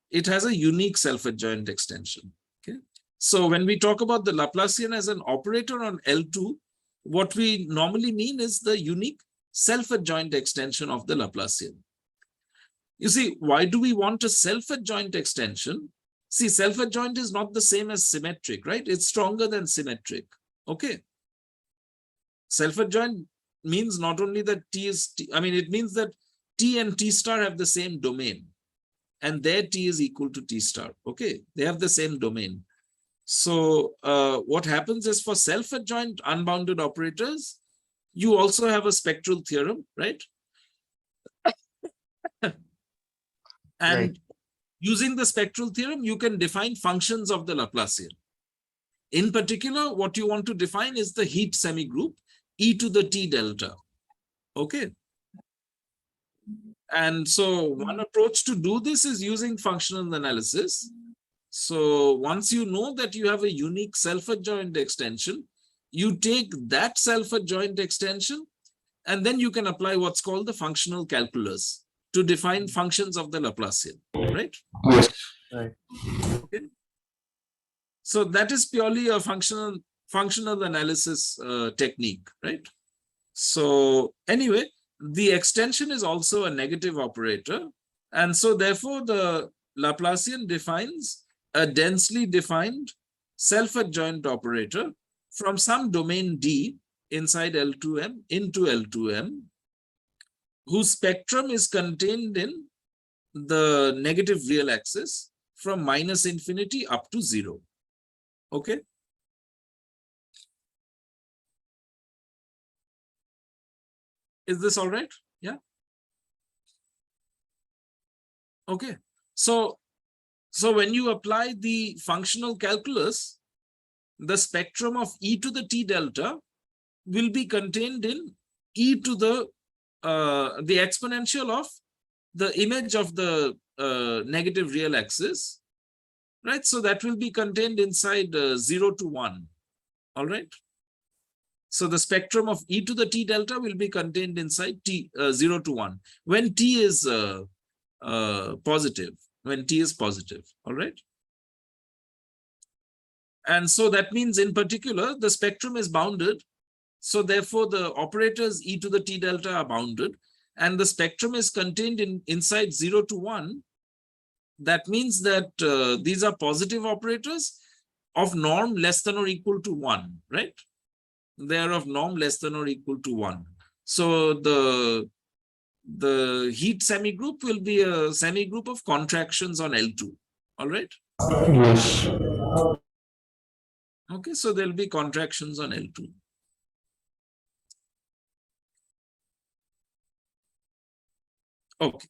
It has a unique self-adjoint extension. Okay, so when we talk about the Laplacian as an operator on L2, what we normally mean is the unique self-adjoint extension of the Laplacian. You see, why do we want a self-adjoint extension? See, self-adjoint is not the same as symmetric, right? It's stronger than symmetric. Okay. Self-adjoint means not only that T is T, I mean, it means that T and T star have the same domain, and their T is equal to T star. Okay, they have the same domain. So what happens is, for self-adjoint unbounded operators, you also have a spectral theorem, right? And Right. using the spectral theorem, you can define functions of the Laplacian. In particular, what you want to define is the heat semigroup e to the T delta. Okay. And so one approach to do this is using functional analysis. So once you know that you have a unique self-adjoint extension, you take that self-adjoint extension, and then you can apply what's called the functional calculus to define functions of the Laplacian, right? Yes. Right. Okay. So that is purely a functional analysis technique, right? So anyway, the extension is also a negative operator. And so therefore the Laplacian defines a densely defined self-adjoint operator from some domain D inside L2M into L2M, whose spectrum is contained in the negative real axis from -infinity up to 0. Okay. Is this all right? Yeah. Okay, so when you apply the functional calculus, the spectrum of e to the t delta will be contained in e to the exponential of the image of the negative real axis, right? So that will be contained inside 0 to 1, all right? So the spectrum of e to the t delta will be contained inside t 0 to 1 when t is positive, all right? And so that means in particular, the spectrum is bounded. So therefore the operators e to the t delta are bounded and the spectrum is contained inside 0 to 1. That means that these are positive operators of norm less than or equal to 1, right? They are of norm less than or equal to 1. So the heat semigroup will be a semigroup of contractions on L2, all right? Yes. Okay, so there'll be contractions on L2. Okay.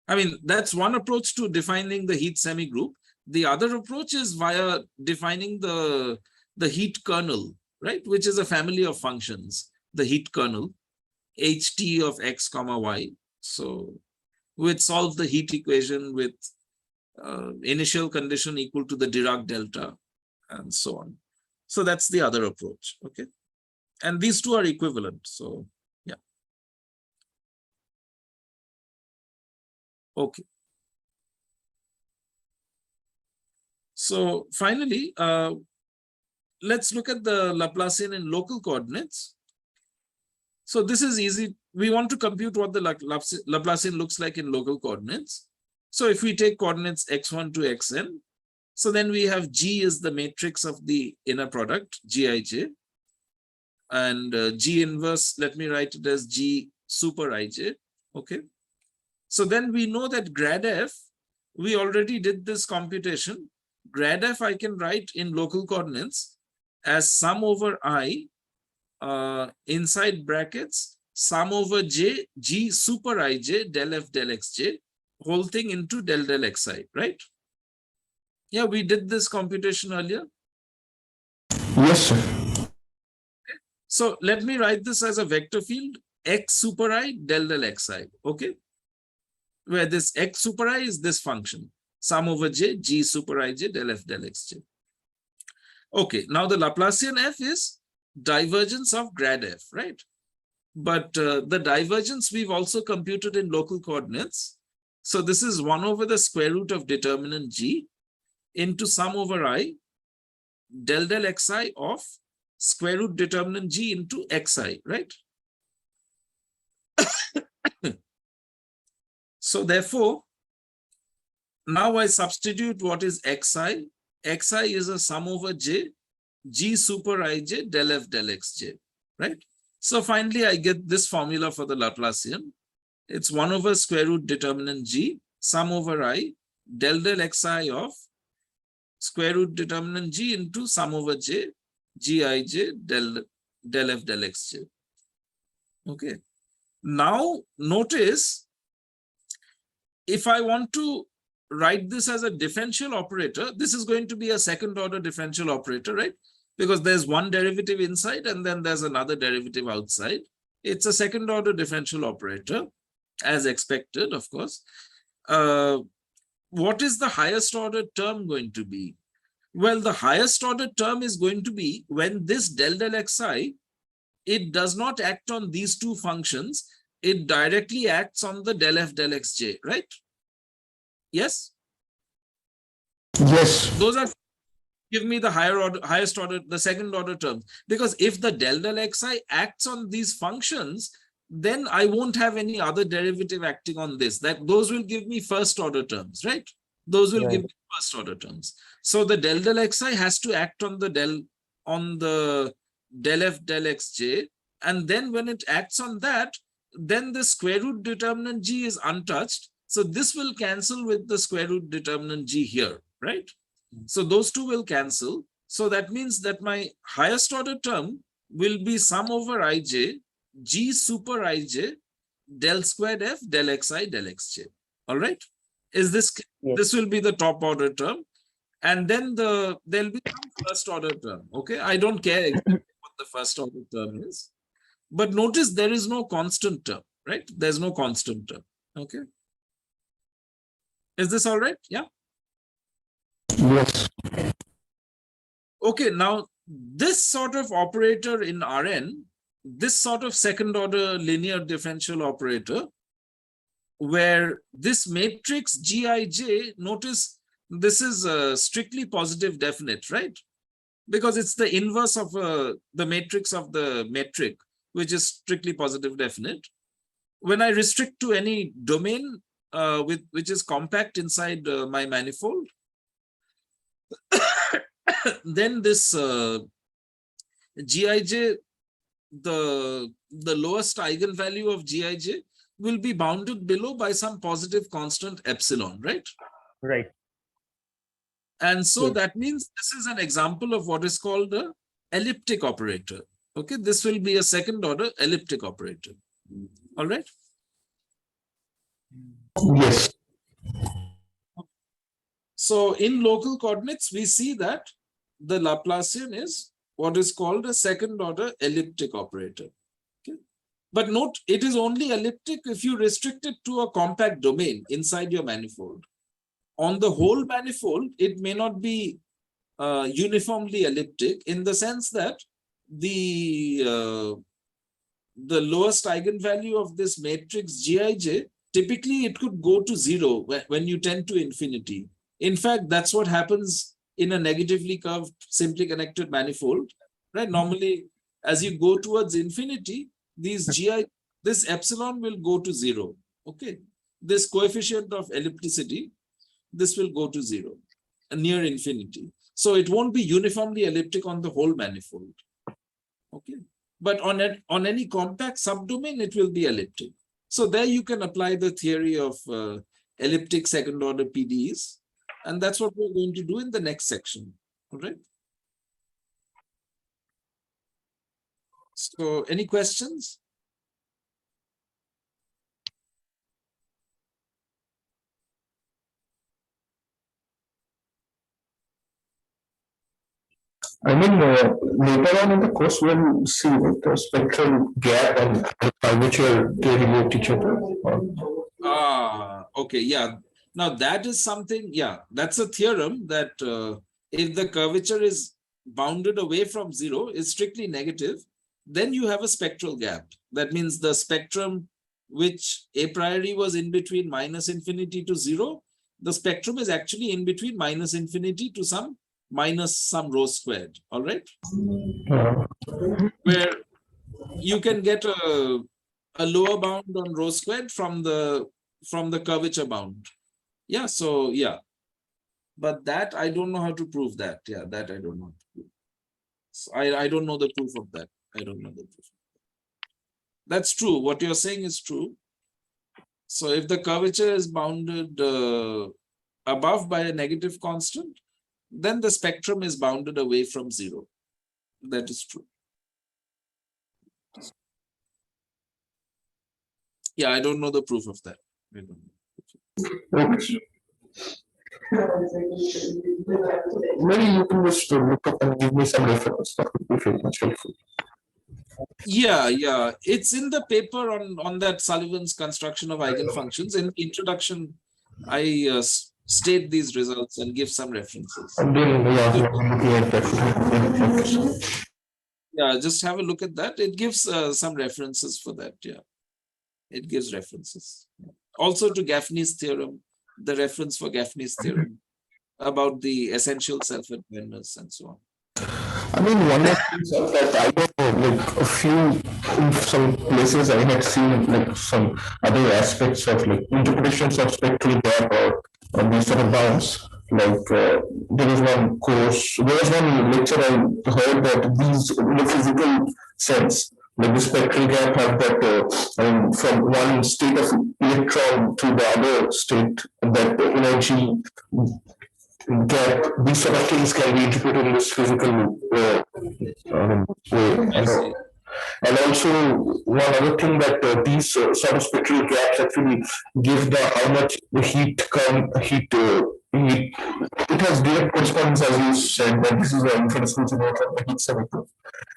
I mean, that's one approach to defining the heat semigroup. The other approach is via defining the heat kernel, right? Which is a family of functions, the heat kernel, ht of x comma y. So which solves the heat equation with initial condition equal to the Dirac delta and so on. So that's the other approach, okay? And these two are equivalent, so yeah. Okay. So finally, let's look at the Laplacian in local coordinates. So this is easy. We want to compute what the Laplacian looks like in local coordinates. So if we take coordinates x1 to xn, so then we have G is the matrix of the inner product, Gij, and G inverse, let me write it as G super Ij, okay? So then we know that grad f, we already did this computation. Grad f I can write in local coordinates as sum over I inside brackets sum over j G super Ij del f del xj whole thing into del del xi, right? Yeah, we did this computation earlier. Yes, sir. So let me write this as a vector field x super I del del xi, okay? Where this x super I is this function, sum over j G super Ij del f del xj. Okay, now the Laplacian f is divergence of grad f, right? But the divergence we've also computed in local coordinates. So this is 1 over the square root of determinant G into sum over I del del xi of square root determinant G into xi, right? So therefore, now I substitute what is xi. Xi is a sum over j, G super Ij del f del xj, right? So finally, I get this formula for the Laplacian. It's 1 over square root determinant G, sum over I, del del xi of square root determinant G into sum over j, Gij del f del xj. Okay. Now notice, if I want to write this as a differential operator, this is going to be a second order differential operator, right? Because there's one derivative inside and then there's another derivative outside. It's a second order differential operator, as expected, of course. What is the highest order term going to be? Well, the highest order term is going to be when this del del xi, it does not act on these two functions, it directly acts on the del f del xj, right? Yes? Yes. Those are, give me the highest order, the second order terms. Because if the del del xi acts on these functions, then I won't have any other derivative acting on this. Those will give me first order terms, right? Those will give me first order terms. So the del del xi has to act on the del f del xj, and then when it acts on that, then the square root determinant G is untouched. So this will cancel with the square root determinant G here, right? So those two will cancel. So that means that my highest order term will be sum over Ij, G super Ij, del squared f, del xi, del xj. All right. Is this, Yes. this will be the top order term. And then there'll be some first order term. Okay, I don't care exactly what the first order term is. But notice there is no constant term, right? There's no constant term. Okay. Is this all right? Yeah. Yes. Okay, now this sort of operator in Rn, this sort of second order linear differential operator, where this matrix Gij, notice this is a strictly positive definite, right? Because it's the inverse of the matrix of the metric, which is strictly positive definite. When I restrict to any domain which is compact inside my manifold, then this Gij, the lowest eigenvalue of Gij will be bounded below by some positive constant epsilon, right? Right. And so Yes. that means this is an example of what is called a elliptic operator. Okay, this will be a second order elliptic operator. All right. Yes. So in local coordinates, we see that the Laplacian is what is called a second order elliptic operator. Okay. But note, it is only elliptic if you restrict it to a compact domain inside your manifold. On the whole manifold, it may not be uniformly elliptic in the sense that the lowest eigenvalue of this matrix Gij, typically it could go to 0 when you tend to infinity. In fact, that's what happens in a negatively curved simply connected manifold, right? Normally, as you go towards infinity, this epsilon will go to 0. Okay, this coefficient of ellipticity, this will go to 0 near infinity. So it won't be uniformly elliptic on the whole manifold. Okay, but on any compact subdomain, it will be elliptic. So there you can apply the theory of elliptic second order PDEs. And that's what we're going to do in the next section. All right. So any questions? I mean, later on in the course, we'll see the spectral gap and by which they relate each other. Okay, yeah. Now that is something, yeah, that's a theorem that if the curvature is bounded away from 0, is strictly negative, then you have a spectral gap. That means the spectrum which a priori was in between minus infinity to 0, the spectrum is actually in between minus infinity to some minus some rho squared. All right. Where you can get a lower bound on rho squared from the curvature bound. Yeah, so yeah. But that I don't know how to prove that. Yeah, that I don't know how to prove. So I don't know the proof of that. I don't know the proof. That's true. What you're saying is true. So if the curvature is bounded above by a negative constant, then the spectrum is bounded away from 0. That is true. Yeah, I don't know the proof of that. I don't know. Okay. Maybe you can just look up and give me some reference. That would be very much helpful. Yeah. It's in the paper on that Sullivan's construction of eigenfunctions. In introduction, I state these results and give some references. And then, yeah, I'm looking at that. Yeah, just have a look at that. It gives some references for that. Yeah, it gives references. Also to Gaffney's theorem, the reference for Gaffney's theorem about the essential self-adjoindness and so on. I mean, one of the things that I don't know, like a few, in some places I had seen like some other aspects of like interpretations of spectral gap or these sort of bounds. Like there was one course, there was one lecture I heard that these in the physical sense, like the spectral gap have that, I mean, from one state of electron to the other state, that energy gap, these sort of things can be interpreted in this physical way. I see. And also one other thing that these sort of spectral gaps actually give the how much the heat. It has direct correspondence, as you said, that this is the inference which is from the heat signature.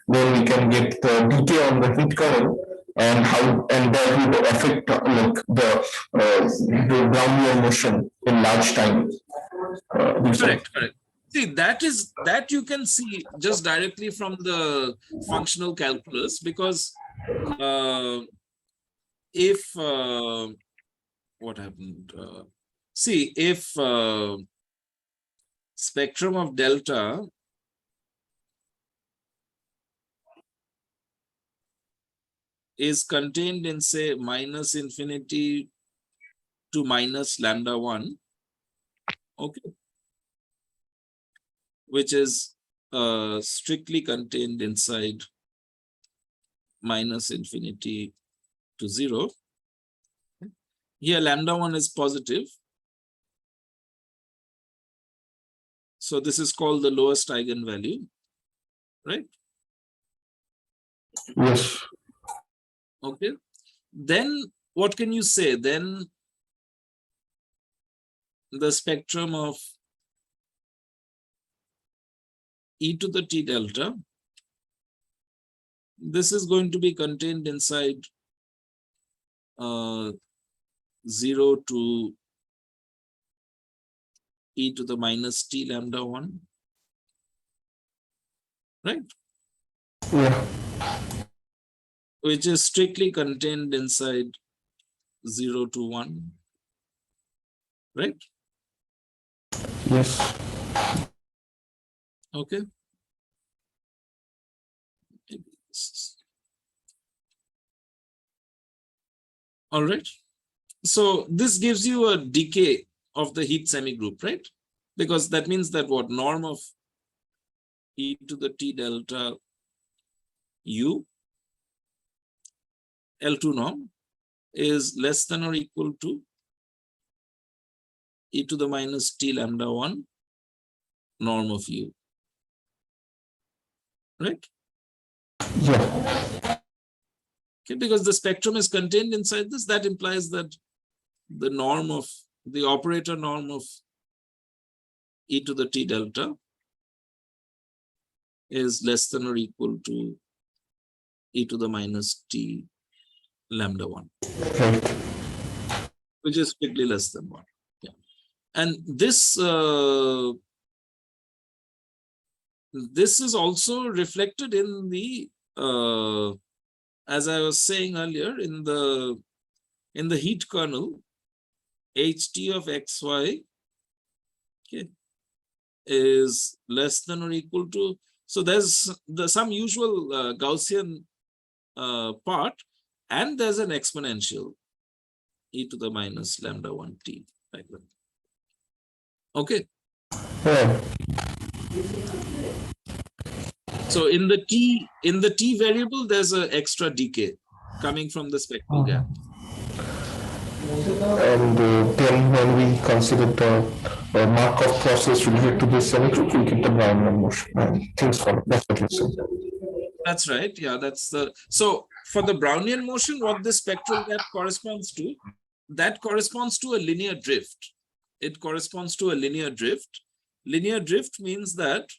Then we can get the decay on the heat kernel and how and that would affect like the Brownian motion in large time. Correct, correct. See, that you can see just directly from the functional calculus, because if what happened? See, if spectrum of delta is contained in, say, minus infinity to minus lambda 1, okay, which is strictly contained inside minus infinity to 0. Here lambda 1 is positive. So this is called the lowest eigenvalue, right? Yes. Okay. Then what can you say? Then the spectrum of e to the t delta, this is going to be contained inside 0 to e to the minus t lambda 1, right? Yeah. Which is strictly contained inside 0 to 1, right? Yes. Okay. All right. So this gives you a decay of the heat semigroup, right? Because that means that what norm of e to the t delta u L2 norm is less than or equal to e to the minus t lambda 1 norm of u, right? Yeah. Okay, because the spectrum is contained inside this, that implies that the norm of the operator norm of e to the t delta is less than or equal to e to the minus t lambda 1, Right. which is strictly less than 1. Yeah. And this this is also reflected in the as I was saying earlier, in the heat kernel, ht of xy, okay, is less than or equal to, so there's some usual Gaussian part, and there's an exponential e to the minus lambda 1 t, like that. Okay. Yeah. So in the t variable, there's an extra decay coming from the spectral gap. And then when we consider the Markov process related to this semigroup, we get the Brownian motion and things follow. That's what you said. That's right. Yeah, that's the, so for the Brownian motion, what this spectral gap corresponds to, that corresponds to a linear drift. It corresponds to a linear drift. Linear drift means that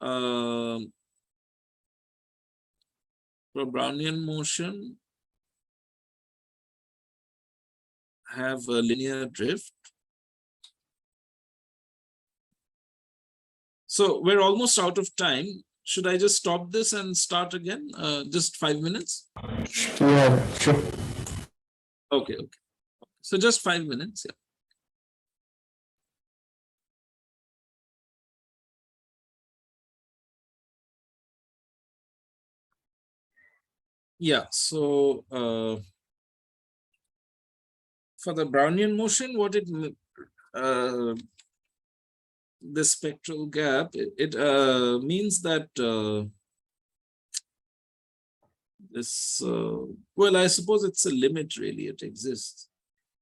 for Brownian motion have a linear drift. So we're almost out of time. Should I just stop this and start again? Just 5 minutes? Yeah, sure. Okay. So just 5 minutes. Yeah. Yeah, so for the Brownian motion, what it the spectral gap, it means that this well, I suppose it's a limit, really, it exists.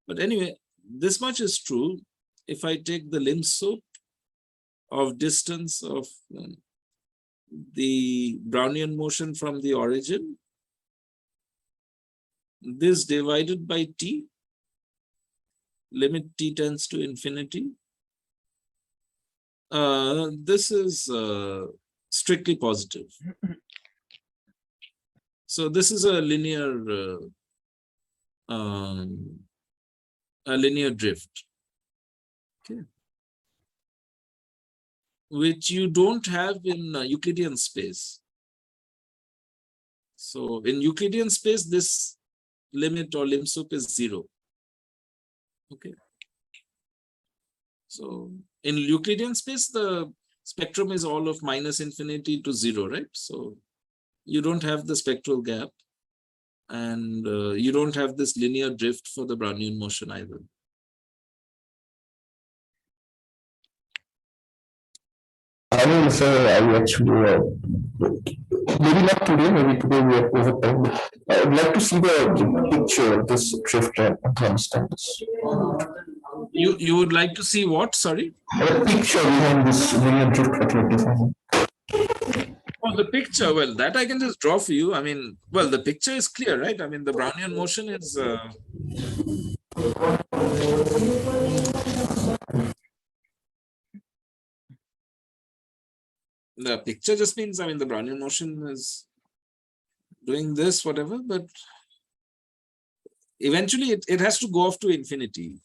But anyway, this much is true. If I take the limb sup of distance of the Brownian motion from the origin, this divided by t, limit t tends to infinity. This is strictly positive. So this is a linear drift, okay, which you don't have in Euclidean space. So in Euclidean space, this limit or lim sup is 0. Okay. So in Euclidean space, the spectrum is all of minus infinity to 0, right? So you don't have the spectral gap, and you don't have this linear drift for the Brownian motion either. I mean, sir, I actually, maybe not today, maybe today we are over time, but I would like to see the picture of this drift and to understand this. You would like to see what? Sorry? The picture behind this linear drift that you're defining. Oh, the picture. Well, that I can just draw for you. I mean, well, the picture is clear, right? I mean, the Brownian motion is. The picture just means, I mean, the Brownian motion is doing this, whatever, but eventually it has to go off to infinity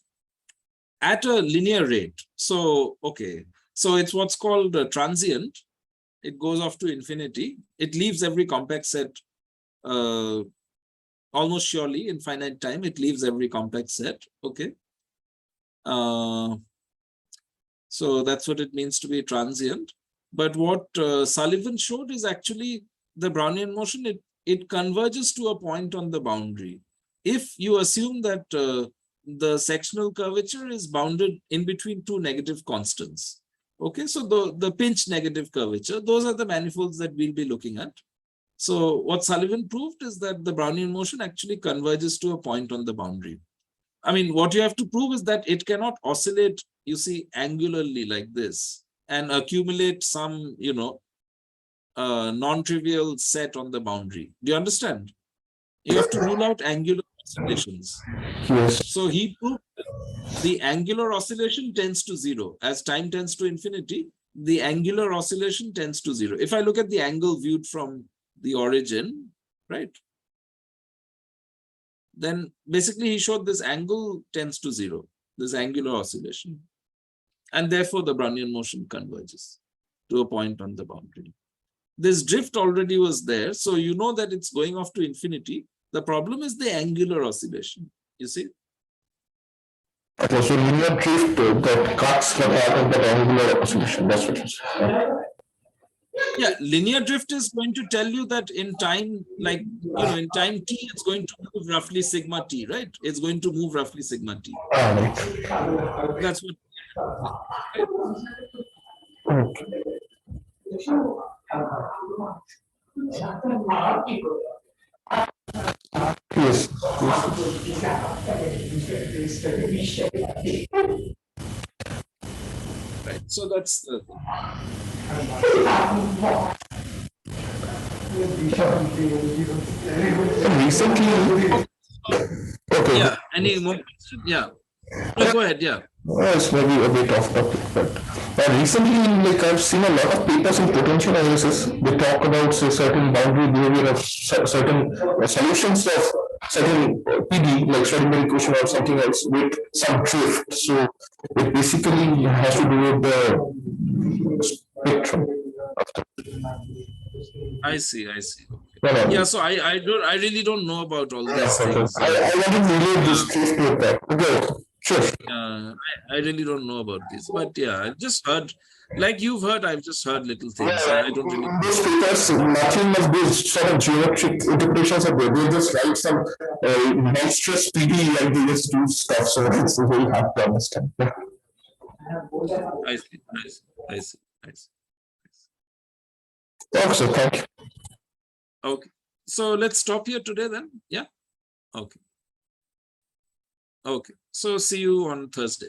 at a linear rate. So, okay. So it's what's called a transient. It goes off to infinity. It leaves every compact set almost surely in finite time. It leaves every compact set. Okay. So that's what it means to be transient. But what Sullivan showed is actually the Brownian motion, it converges to a point on the boundary. If you assume that the sectional curvature is bounded in between two negative constants. Okay, so the pinch negative curvature, those are the manifolds that we'll be looking at. So what Sullivan proved is that the Brownian motion actually converges to a point on the boundary. I mean, what you have to prove is that it cannot oscillate, you see, angularly like this and accumulate some, you know, non-trivial set on the boundary. Do you understand? You have to rule out angular oscillations. Yes. So he proved the angular oscillation tends to 0. As time tends to infinity, the angular oscillation tends to 0. If I look at the angle viewed from the origin, right? Then basically he showed this angle tends to 0, this angular oscillation. And therefore the Brownian motion converges to a point on the boundary. This drift already was there, so you know that it's going off to infinity. The problem is the angular oscillation, you see? Okay, so linear drift that cuts the part of that angular oscillation, that's what it is. Yeah, linear drift is going to tell you that in time, like, you know, in time t, it's going to move roughly sigma t, right? It's going to move roughly sigma t. Right. That's what. Okay. Yes. Right. So that's the thing. Recently, okay. Yeah. Any more questions? Yeah. No, go ahead. Yeah. It's maybe a bit off topic, but recently, like I've seen a lot of papers in potential analysis. They talk about, say, certain boundary behavior of certain solutions of certain PD, like Schrodinger equation or something else, with some drift. So it basically has to do with the spectrum of the. I see. I see. No, no. Yeah. So I really don't know about all these Okay. things. I wanted to relate this drift with that. Okay. Sure. I really don't know about this, but yeah, I just heard, like you've heard, I've just heard little things. I don't really. Those papers, nothing of these sort of geometric interpretations are there. They just write some monstrous PD and they just do stuff. So it's very hard to understand. I see. I see. I see. I see. Okay, so thank you. Okay. So let's stop here today then. Yeah. Okay. Okay. So see you on Thursday.